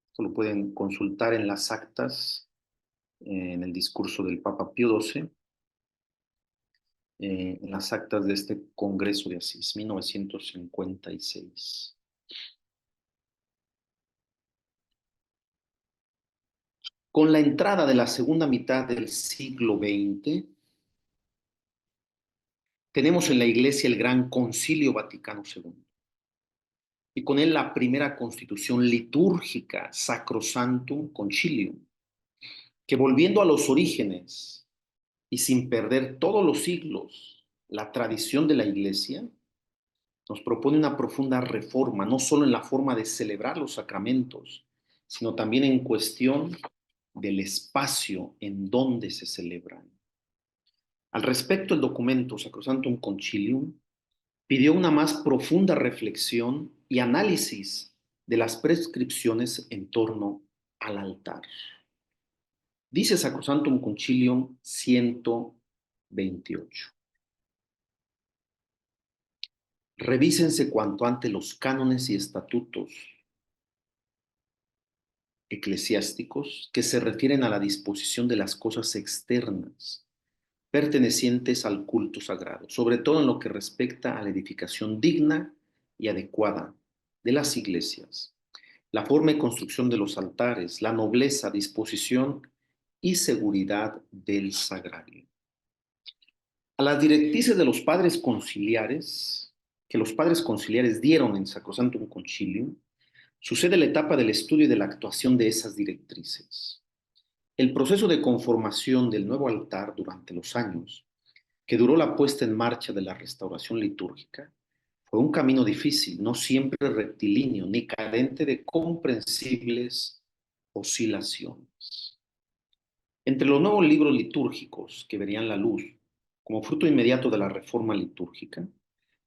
Esto lo pueden consultar en las actas, en el discurso del Papa Pío XII, en las actas de este Congreso de Asís, 1956. Con la entrada de la segunda mitad del siglo XX, tenemos en la Iglesia el Gran Concilio Vaticano II y con él la primera constitución litúrgica, Sacrosanctum Concilium, que volviendo a los orígenes y sin perder todos los siglos la tradición de la Iglesia, nos propone una profunda reforma, no solo en la forma de celebrar los sacramentos, sino también en cuestión del espacio en donde se celebran. Al respecto, el documento Sacrosanctum Concilium pidió una más profunda reflexión y análisis de las prescripciones en torno al altar. Dice Sacrosanctum Concilium 128. Revísense cuanto antes los cánones y estatutos eclesiásticos que se refieren a la disposición de las cosas externas pertenecientes al culto sagrado, sobre todo en lo que respecta a la edificación digna y adecuada de las iglesias, la forma y construcción de los altares, la nobleza, disposición y seguridad del sagrario. A las directrices de los padres conciliares, que los padres conciliares dieron en Sacrosanctum Concilium, sucede la etapa del estudio y de la actuación de esas directrices. El proceso de conformación del nuevo altar durante los años que duró la puesta en marcha de la restauración litúrgica, fue un camino difícil, no siempre rectilíneo, ni carente de comprensibles oscilaciones. Entre los nuevos libros litúrgicos que verían la luz como fruto inmediato de la reforma litúrgica,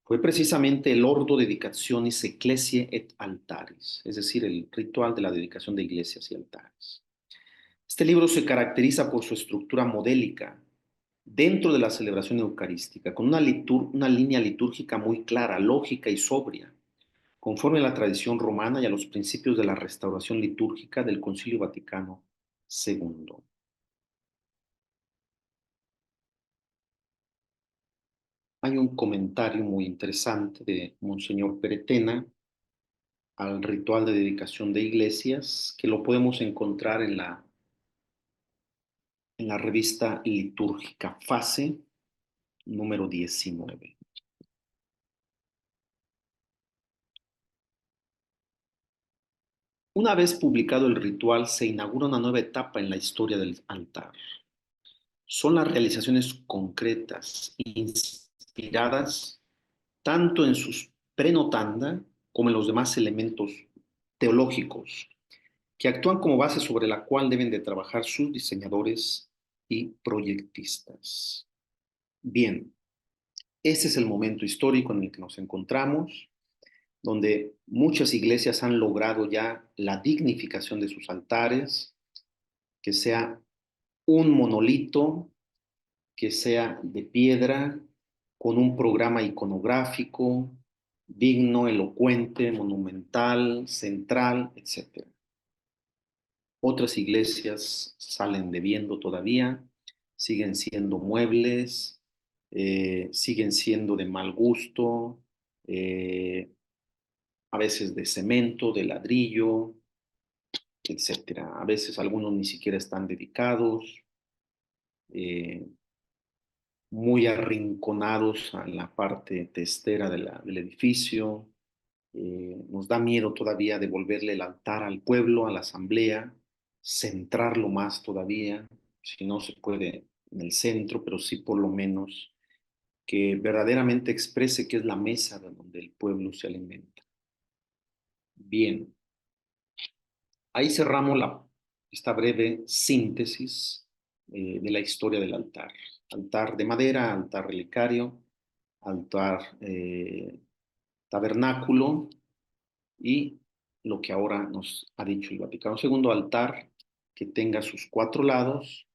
fue precisamente el Ordo Dedicationis Ecclesiae et Altaris, es decir, el ritual de la dedicación de iglesias y altares. Este libro se caracteriza por su estructura modélica dentro de la celebración eucarística, con una línea litúrgica muy clara, lógica y sobria, conforme a la tradición romana y a los principios de la restauración litúrgica del Concilio Vaticano II. Hay un comentario muy interesante de Monseñor Peretena al ritual de dedicación de iglesias, que lo podemos encontrar en la revista litúrgica Fase, número 19. Una vez publicado el ritual, se inaugura una nueva etapa en la historia del altar. Son las realizaciones concretas, inspiradas tanto en sus prenotanda como en los demás elementos teológicos, que actúan como base sobre la cual deben de trabajar sus diseñadores y proyectistas. Bien, ese es el momento histórico en el que nos encontramos, donde muchas iglesias han logrado ya la dignificación de sus altares, que sea un monolito, que sea de piedra, con un programa iconográfico, digno, elocuente, monumental, central, etc. Otras iglesias salen debiendo todavía, siguen siendo muebles, siguen siendo de mal gusto, eh, a veces de cemento, de ladrillo, etcétera. A veces algunos ni siquiera están dedicados, eh, muy arrinconados a la parte testera del edificio. Nos da miedo todavía devolverle el altar al pueblo, a la asamblea, centrarlo más todavía, si no se puede en el centro, pero sí por lo menos que verdaderamente exprese que es la mesa de donde el pueblo se alimenta. Bien, ahí cerramos esta breve síntesis de la historia del altar. Altar de madera, altar relicario, altar tabernáculo y lo que ahora nos ha dicho el Vaticano II, altar que tenga sus cuatro lados,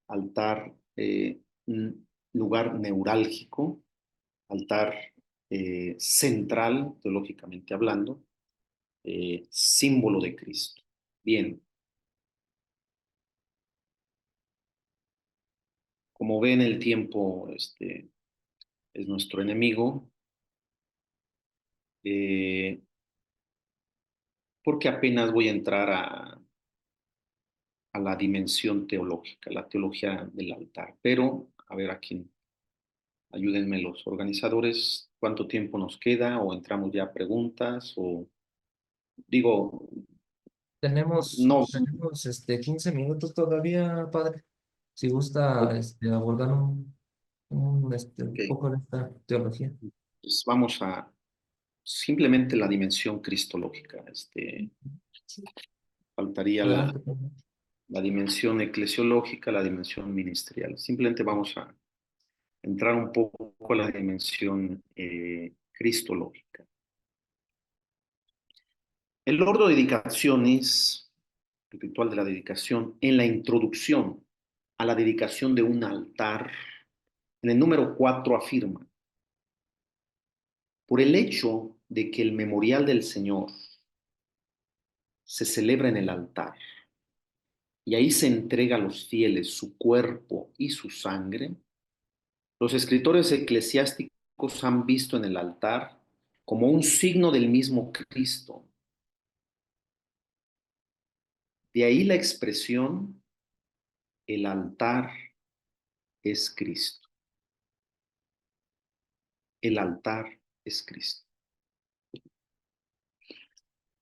altar lugar neurálgico, altar central, teológicamente hablando, símbolo de Cristo. Bien, como ven, el tiempo es nuestro enemigo, eh, porque apenas voy a entrar a la dimensión teológica, la teología del altar. Pero, a ver, aquí, ayúdenme los organizadores, ¿cuánto tiempo nos queda? ¿O entramos ya a preguntas? O digo, Tenemos, no, tenemos 15 minutos todavía, padre. Si gusta abordar un ok, poco de esta teología. pues vamos a simplemente la dimensión cristológica. Faltaría Adelante, padre. la dimensión eclesiológica, la dimensión ministerial. Simplemente vamos a entrar un poco a la dimensión cristológica. El Ordo Dedicationis, el ritual de la dedicación, en la introducción a la dedicación de un altar, en el número 4 afirma: por el hecho de que el memorial del Señor se celebra en el altar y ahí se entrega a los fieles su cuerpo y su sangre, los escritores eclesiásticos han visto en el altar como un signo del mismo Cristo. De ahí la expresión, el altar es Cristo. El altar es Cristo.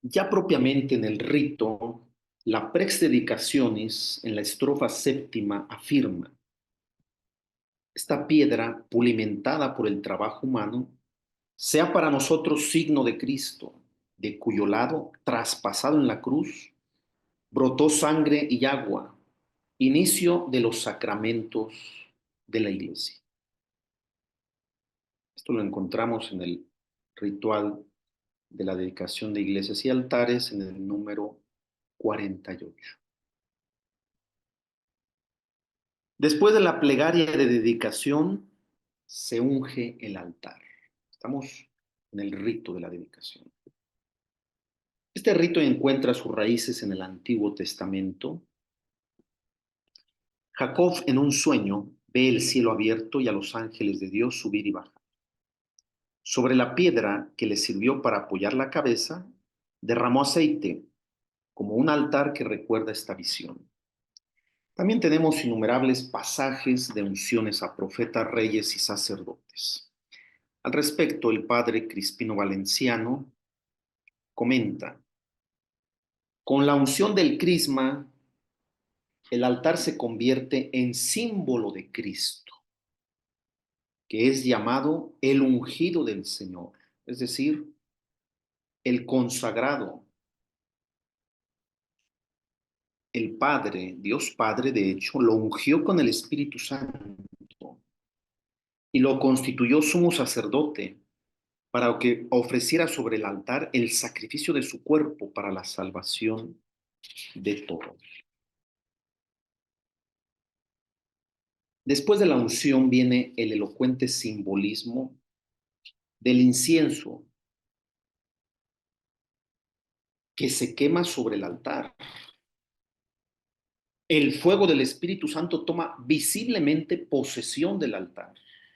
Ya propiamente en el rito, la Prex Dedicationis en la estrofa séptima afirma: esta piedra pulimentada por el trabajo humano sea para nosotros signo de Cristo, de cuyo lado, traspasado en la cruz, brotó sangre y agua, inicio de los sacramentos de la Iglesia. Esto lo encontramos en el ritual de la dedicación de iglesias y altares en el número 48. Después de la plegaria de dedicación, se unge el altar. Estamos en el rito de la dedicación. Este rito encuentra sus raíces en el Antiguo Testamento. Jacob, en un sueño, ve el cielo abierto y a los ángeles de Dios subir y bajar. Sobre la piedra que le sirvió para apoyar la cabeza, derramó aceite, como un altar que recuerda esta visión. También tenemos innumerables pasajes de unciones a profetas, reyes y sacerdotes. Al respecto, el padre Crispino Valenciano comenta: con la unción del crisma, el altar se convierte en símbolo de Cristo, que es llamado el ungido del Señor, es decir, el consagrado. El Padre, Dios Padre, de hecho, lo ungió con el Espíritu Santo y lo constituyó sumo sacerdote para que ofreciera sobre el altar el sacrificio de su cuerpo para la salvación de todos. Después de la unción viene el elocuente simbolismo del incienso que se quema sobre el altar. El fuego del Espíritu Santo toma visiblemente posesión del altar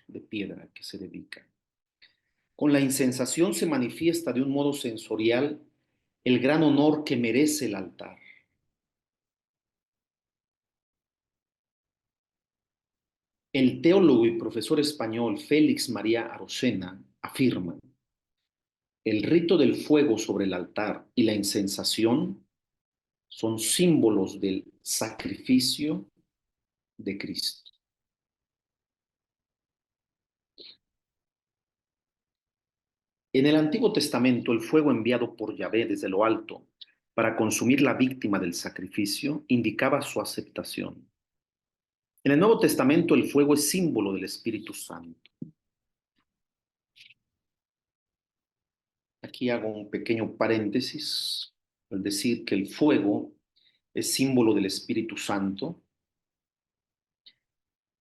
de piedra que se dedica. Con la incensación se manifiesta de un modo sensorial el gran honor que merece el altar. El teólogo y profesor español Félix María Arocena afirma: el rito del fuego sobre el altar y la incensación son símbolos del sacrificio de Cristo. En el Antiguo Testamento, el fuego enviado por Yahvé desde lo alto para consumir la víctima del sacrificio indicaba su aceptación. En el Nuevo Testamento, el fuego es símbolo del Espíritu Santo. Aquí hago un pequeño paréntesis al decir que el fuego es símbolo del Espíritu Santo.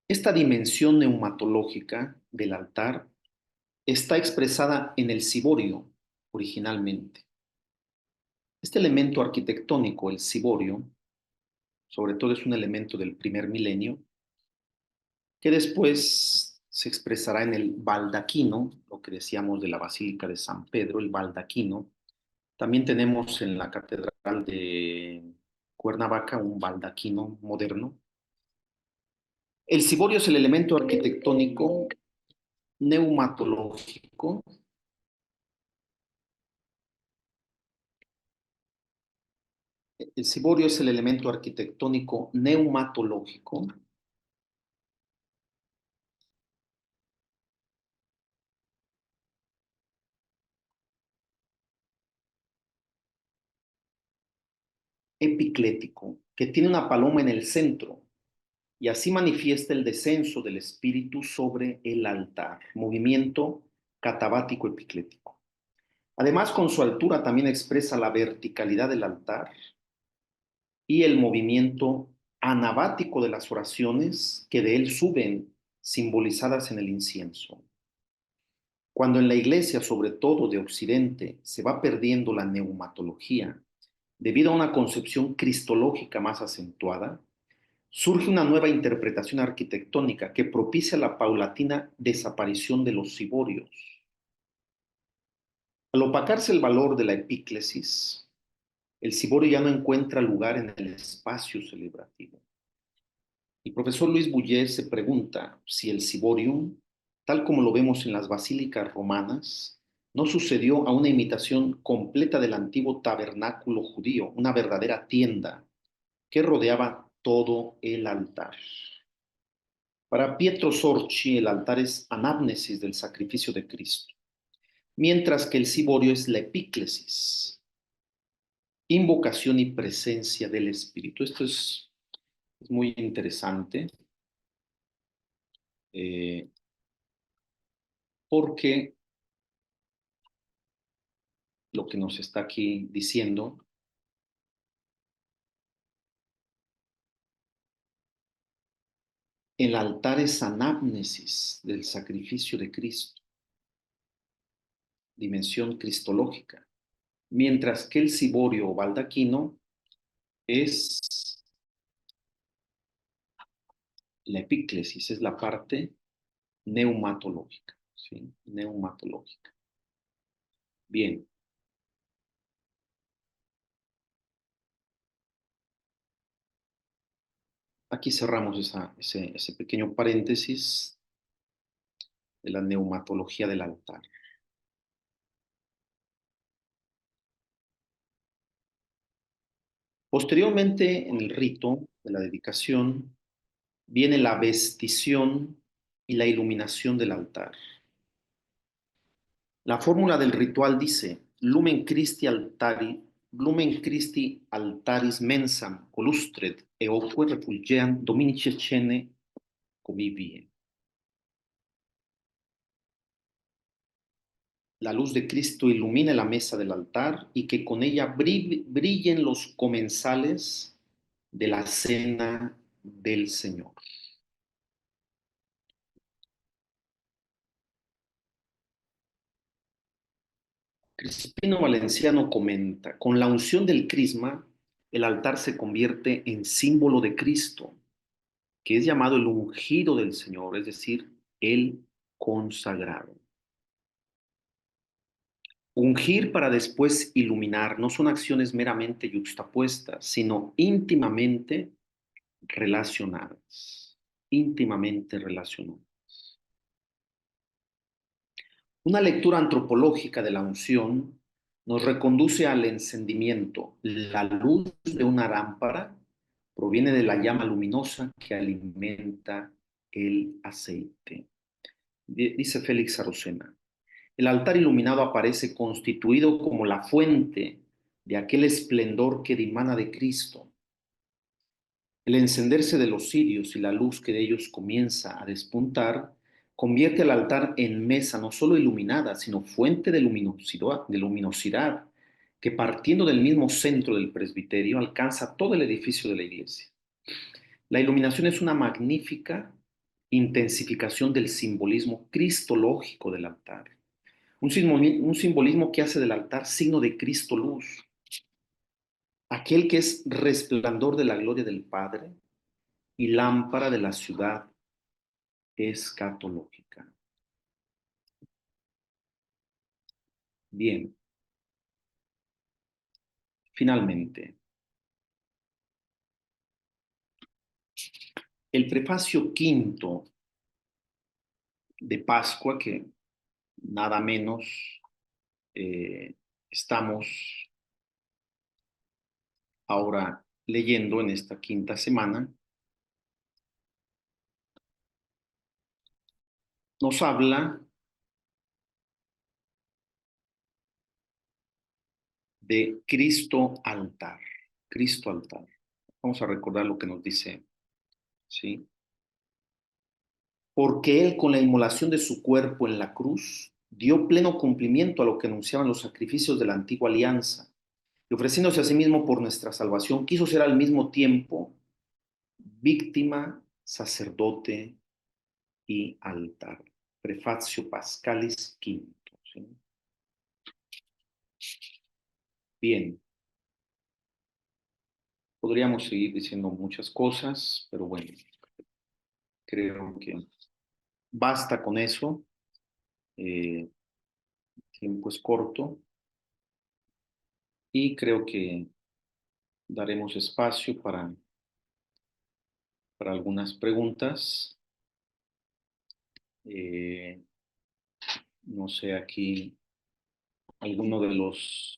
Esta dimensión neumatológica del altar está expresada en el ciborio originalmente. Este elemento arquitectónico, el ciborio, sobre todo es un elemento del primer milenio, que después se expresará en el baldaquino, lo que decíamos de la Basílica de San Pedro, el baldaquino. También tenemos en la Catedral de Cuernavaca un baldaquino moderno. El ciborio es el elemento arquitectónico neumatológico El ciborio es el elemento arquitectónico neumatológico epiclético que tiene una paloma en el centro y así manifiesta el descenso del espíritu sobre el altar, movimiento catabático epiclético. Además, con su altura también expresa la verticalidad del altar y el movimiento anabático de las oraciones que de él suben, simbolizadas en el incienso. Cuando en la iglesia, sobre todo de Occidente, se va perdiendo la neumatología, debido a una concepción cristológica más acentuada, surge una nueva interpretación arquitectónica que propicia la paulatina desaparición de los ciborios. Al opacarse el valor de la epíclesis, el ciborio ya no encuentra lugar en el espacio celebrativo. El profesor Luis Bouyer se pregunta si el ciborium, tal como lo vemos en las basílicas romanas, no sucedió a una imitación completa del antiguo tabernáculo judío, una verdadera tienda que rodeaba todo el altar. Para Pietro Sorci, el altar es anámnesis del sacrificio de Cristo, mientras que el ciborio es la epíclesis, invocación y presencia del Espíritu. Esto es muy interesante porque lo que nos está aquí diciendo, el altar es anámnesis del sacrificio de Cristo, dimensión cristológica, mientras que el ciborio o baldaquino es la epíclesis, es la parte neumatológica, ¿sí? Neumatológica. Bien. Aquí cerramos ese pequeño paréntesis de la neumatología del altar. Posteriormente, en el rito de la dedicación, viene la vestición y la iluminación del altar. La fórmula del ritual dice: Lumen Christi altaris mensam colustret eoque refulgeant dominice cene convivie. La luz de Cristo ilumine la mesa del altar y que con ella brillen los comensales de la cena del Señor. Crispino Valenciano comenta: con la unción del crisma, el altar se convierte en símbolo de Cristo, que es llamado el ungido del Señor, es decir, el consagrado. Ungir para después iluminar no son acciones meramente yuxtapuestas, sino íntimamente relacionadas. Íntimamente relacionadas. Una lectura antropológica de la unción nos reconduce al encendimiento. La luz de una lámpara proviene de la llama luminosa que alimenta el aceite. Dice Félix Arocena: el altar iluminado aparece constituido como la fuente de aquel esplendor que dimana de Cristo. El encenderse de los cirios y la luz que de ellos comienza a despuntar convierte al altar en mesa no solo iluminada, sino fuente de luminosidad que, partiendo del mismo centro del presbiterio, alcanza todo el edificio de la iglesia. La iluminación es una magnífica intensificación del simbolismo cristológico del altar. Un simbolismo que hace del altar signo de Cristo luz, aquel que es resplandor de la gloria del Padre y lámpara de la ciudad escatológica. Bien, finalmente, el prefacio quinto de Pascua, que nada menos estamos ahora leyendo en esta quinta semana, nos habla de Cristo altar. Cristo altar. Vamos a recordar lo que nos dice, ¿sí? Porque Él, con la inmolación de su cuerpo en la cruz, dio pleno cumplimiento a lo que anunciaban los sacrificios de la antigua alianza, y ofreciéndose a sí mismo por nuestra salvación, quiso ser al mismo tiempo víctima, sacerdote y altar. Prefacio Pascalis V. ¿Sí? Bien. Podríamos seguir diciendo muchas cosas, pero bueno, creo que basta con eso. El tiempo es corto y creo que daremos espacio para algunas preguntas. Eh, no sé, aquí alguno de los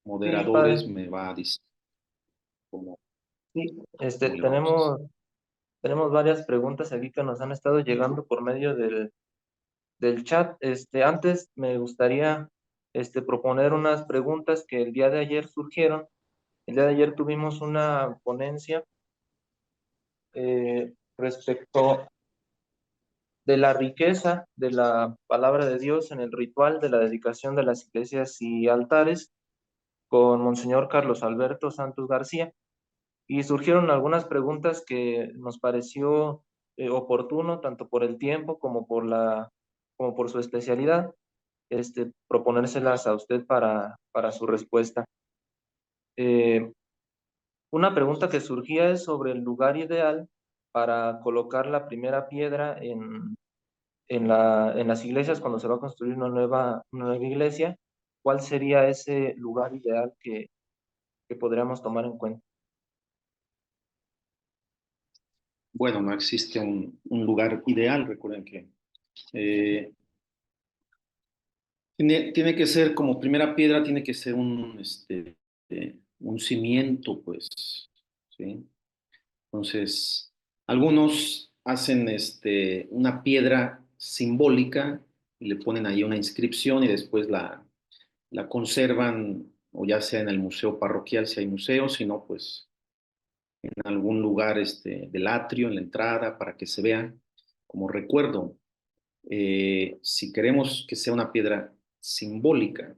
Sí, padre. moderadores me va a decir cómo, Sí, cómo le vamos a hacer. tenemos varias preguntas aquí que nos han estado llegando por medio del chat. Antes me gustaría proponer unas preguntas que el día de ayer surgieron. El día de ayer tuvimos una ponencia respecto de la riqueza de la palabra de Dios en el ritual de la dedicación de las iglesias y altares con Monseñor Carlos Alberto Santos García. Y surgieron algunas preguntas que nos pareció oportuno, tanto por el tiempo como por su especialidad, proponérselas a usted para su respuesta. Eh, una pregunta que surgía es sobre el lugar ideal para colocar la primera piedra en las iglesias cuando se va a construir una nueva iglesia. ¿Cuál sería ese lugar ideal que podríamos tomar en cuenta? Bueno, no existe un lugar ideal, recuerden que eh, tiene que ser como primera piedra, tiene que ser un cimiento, pues, ¿sí? Entonces, algunos hacen una piedra simbólica y le ponen ahí una inscripción y después la conservan, o ya sea en el museo parroquial, si hay museo, si no, pues en algún lugar del atrio, en la entrada, para que se vea como recuerdo. Si queremos que sea una piedra simbólica,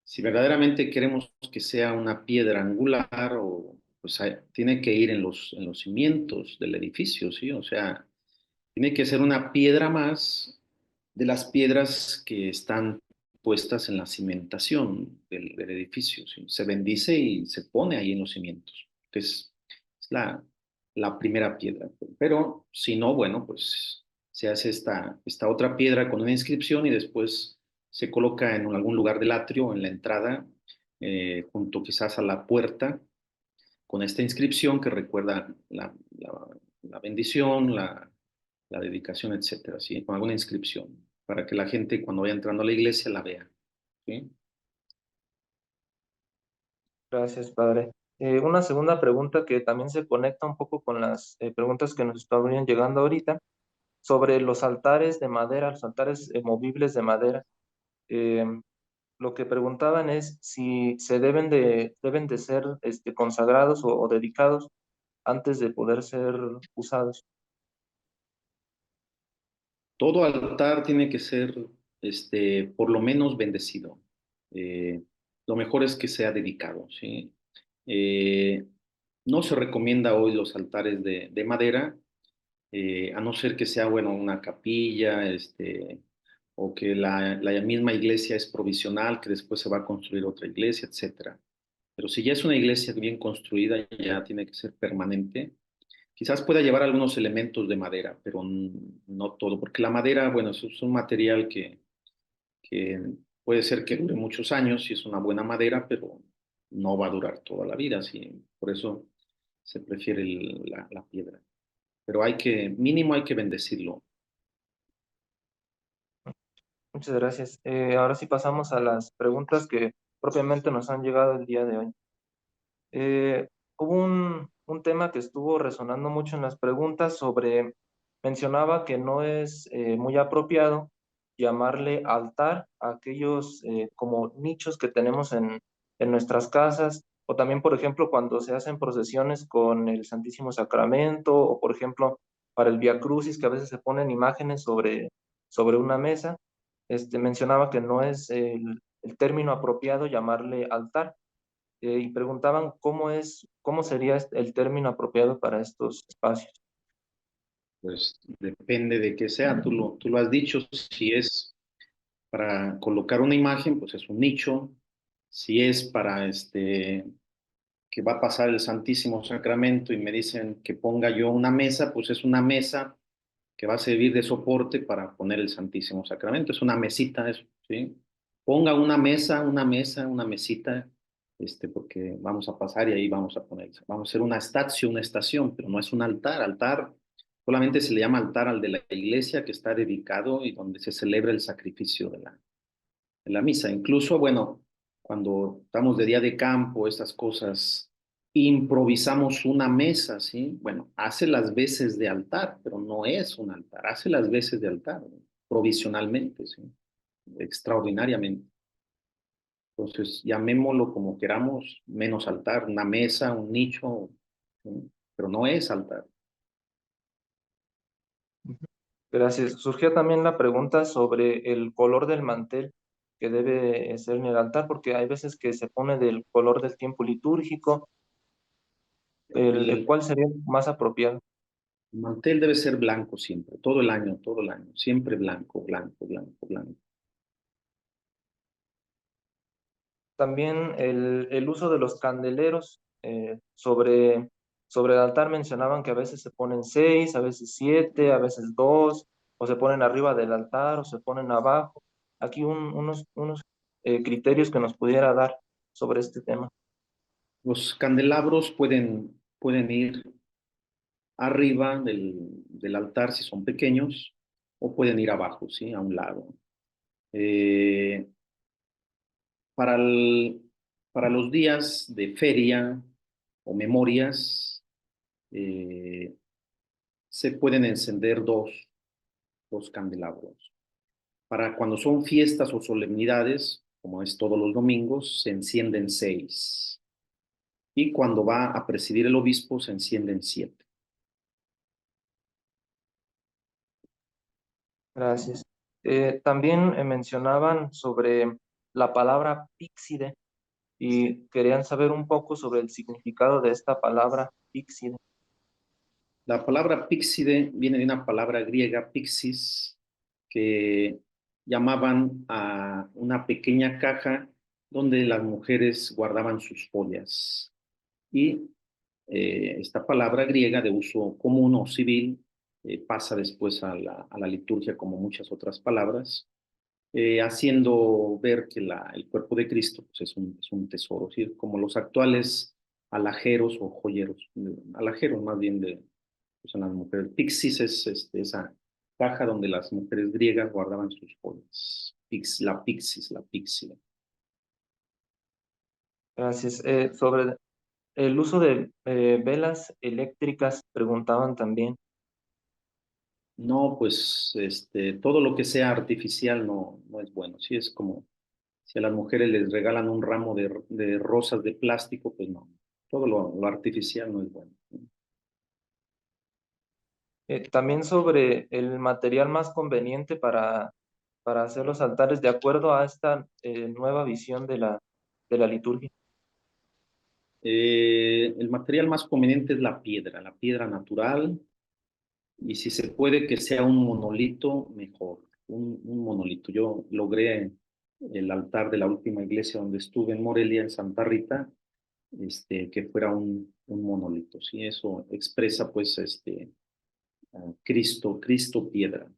si verdaderamente queremos que sea una piedra angular, pues tiene que ir en los cimientos del edificio, ¿sí? O sea, tiene que ser una piedra más de las piedras que están puestas en la cimentación del edificio, ¿sí? Se bendice y se pone ahí en los cimientos. Entonces, es la primera piedra. Pero si no, bueno, pues se hace esta otra piedra con una inscripción y después se coloca en algún lugar del atrio, en la entrada, junto quizás a la puerta, con esta inscripción que recuerda la bendición, la dedicación, etcétera, ¿sí? Con alguna inscripción, para que la gente cuando vaya entrando a la iglesia la vea, ¿sí? Gracias, padre. Una segunda pregunta que también se conecta un poco con las preguntas que nos estaban llegando ahorita, sobre los altares de madera, los altares movibles de madera. Eh, lo que preguntaban es si se deben de ser consagrados o dedicados antes de poder ser usados. Todo altar tiene que ser, por lo menos bendecido. Lo mejor es que sea dedicado, ¿sí? Eh, no se recomienda hoy los altares de madera, a no ser que sea, bueno, una capilla, o que la misma iglesia es provisional, que después se va a construir otra iglesia, etcétera. Pero si ya es una iglesia bien construida, ya tiene que ser permanente. Quizás pueda llevar algunos elementos de madera, pero no todo, porque la madera, bueno, es un material que puede ser que dure muchos años si es una buena madera, pero no va a durar toda la vida, sí. Por eso se prefiere la piedra. Pero mínimo hay que bendecirlo. Muchas gracias. Ahora sí pasamos a las preguntas que propiamente nos han llegado el día de hoy. Hubo un tema que estuvo resonando mucho en las preguntas mencionaba que no es muy apropiado llamarle altar a aquellos como nichos que tenemos en nuestras casas, o también, por ejemplo, cuando se hacen procesiones con el Santísimo Sacramento, o por ejemplo, para el Vía Crucis, que a veces se ponen imágenes sobre una mesa. Mencionaba que no es el término apropiado llamarle altar, y preguntaban cómo sería el término apropiado para estos espacios. Pues depende de qué sea, tú lo has dicho, si es para colocar una imagen, pues es un nicho, si es para que va a pasar el Santísimo Sacramento y me dicen que ponga yo una mesa, pues es una mesa que va a servir de soporte para poner el Santísimo Sacramento. Es una mesita, eso, ¿sí? Ponga una mesita, porque vamos a pasar y ahí vamos a poner, vamos a hacer una estación, una estación, pero no es un altar. Altar solamente se le llama altar al de la iglesia que está dedicado y donde se celebra el sacrificio de la misa. Incluso, bueno, cuando estamos de día de campo, estas cosas, improvisamos una mesa, ¿sí? Bueno, hace las veces de altar, pero no es un altar, hace las veces de altar, ¿no? Provisionalmente, ¿sí? Extraordinariamente. Entonces, llamémoslo como queramos, menos altar, una mesa, un nicho, ¿sí? Pero no es altar. Gracias. Surgió también la pregunta sobre el color del mantel que debe ser en el altar, porque hay veces que se pone del color del tiempo litúrgico, el El cual sería más apropiado. mantel debe ser blanco siempre, todo el año, siempre blanco, blanco, blanco, blanco. También el uso de los candeleros sobre el altar mencionaban que a veces se ponen 6, a veces 7, a veces 2, o se ponen arriba del altar o se ponen abajo. Aquí unos criterios que nos pudiera dar sobre este tema. Los candelabros pueden ir arriba del altar si son pequeños o pueden ir abajo, ¿sí? A un lado. Eh, para, el- para los días de feria o memorias, eh, se pueden encender dos candelabros. Para cuando son fiestas o solemnidades, como es todos los domingos, se encienden 6. Y cuando va a presidir el obispo, se encienden 7. Gracias. También mencionaban sobre la palabra píxide y querían saber un poco sobre el significado de esta palabra píxide. La palabra píxide viene de una palabra griega, pixis, que llamaban a una pequeña caja donde las mujeres guardaban sus joyas. Y esta palabra griega de uso común o civil pasa después a la liturgia como muchas otras palabras, haciendo ver que el cuerpo de Cristo pues, es un tesoro, ¿sí? Como los actuales alhajeros o joyeros, alhajeros más bien pues, en las mujeres. Pixis es esa caja donde las mujeres griegas guardaban sus joyas. La pixis, la pixia. Gracias. Sobre el uso de velas eléctricas, preguntaban también. No, pues todo lo que sea artificial no es bueno. Sí, es como si a las mujeres les regalan un ramo de rosas de plástico, pues no. Todo lo artificial no es bueno. También sobre el material más conveniente para hacer los altares de acuerdo a esta nueva visión de la liturgia. El material más conveniente es la piedra natural, y si se puede que sea un monolito, mejor, un monolito. Yo logré el altar de la última iglesia donde estuve en Morelia, en Santa Rita, que fuera un monolito, ¿sí? Eso expresa pues Cristo piedra,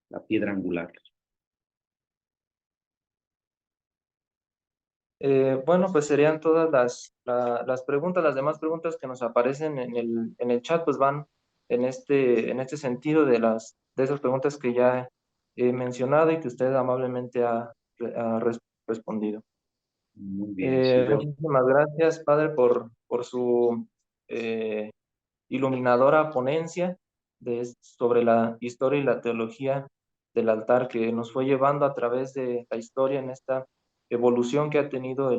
la piedra angular. Bueno, pues serían todas las preguntas, las demás preguntas que nos aparecen en el chat, pues van en este sentido de esas preguntas que ya he mencionado y que usted amablemente ha respondido. Muy bien, sí veo. Muchísimas gracias, padre, por su eh, iluminadora ponencia sobre la historia y la teología del altar que nos fue llevando a través de la historia en esta evolución que ha tenido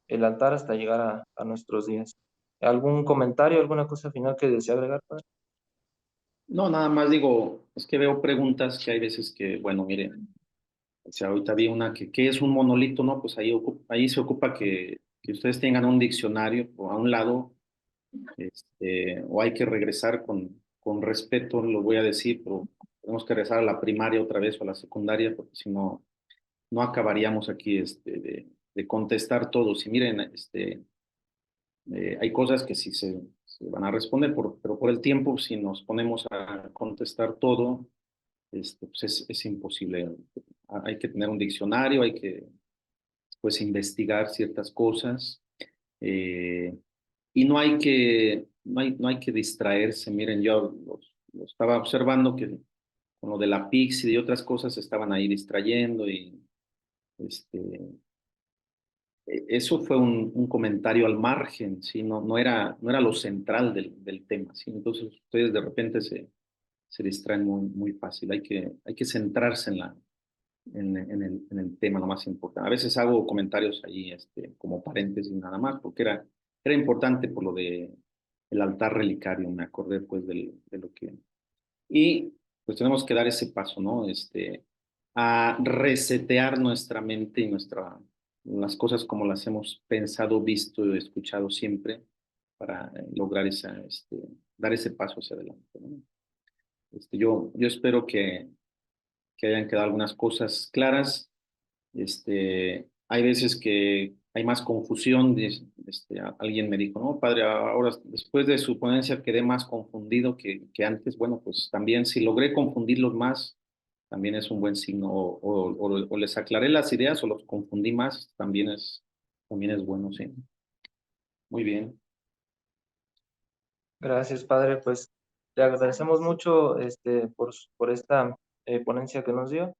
el altar hasta llegar a nuestros días. ¿Algún comentario, alguna cosa final que desea agregar, padre? No, nada más digo, es que veo preguntas que hay veces que, bueno, miren, o sea, ahorita vi una que, ¿qué es un monolito? No, pues ahí se ocupa que ustedes tengan un diccionario o a un lado, o hay que regresar con respeto, lo voy a decir, pero tenemos que regresar a la primaria otra vez o a la secundaria, porque si no, no acabaríamos aquí de contestar todos. Y miren, Hay cosas que sí se van a responder, pero por el tiempo, si nos ponemos a contestar todo, pues es imposible. Hay que tener un diccionario, hay que pues investigar ciertas cosas. eh, y no hay que distraerse. Miren, yo lo estaba observando que con lo de la Pix y de otras cosas estaban ahí distrayendo y este, eso fue un comentario al margen, ¿sí? No era lo central del tema, ¿sí? Entonces ustedes de repente se distraen muy fácil. Hay que centrarse en el tema, lo más importante. A veces hago comentarios ahí como paréntesis nada más, porque era importante por lo de el altar relicario, me acordé pues de lo que... Y pues tenemos que dar ese paso, ¿no? A resetear nuestra mente y las cosas como las hemos pensado, visto y escuchado siempre para lograr dar ese paso hacia adelante, ¿no? Yo espero que hayan quedado algunas cosas claras. Hay veces que hay más confusión. Alguien me dijo, no, padre, ahora después de su ponencia quedé más confundido que antes. Bueno, pues también si logré confundirlos más, también es un buen signo. O les aclaré las ideas o los confundí más, también es bueno, sí. Muy bien. Gracias, padre. Pues le agradecemos mucho por esta ponencia que nos dio.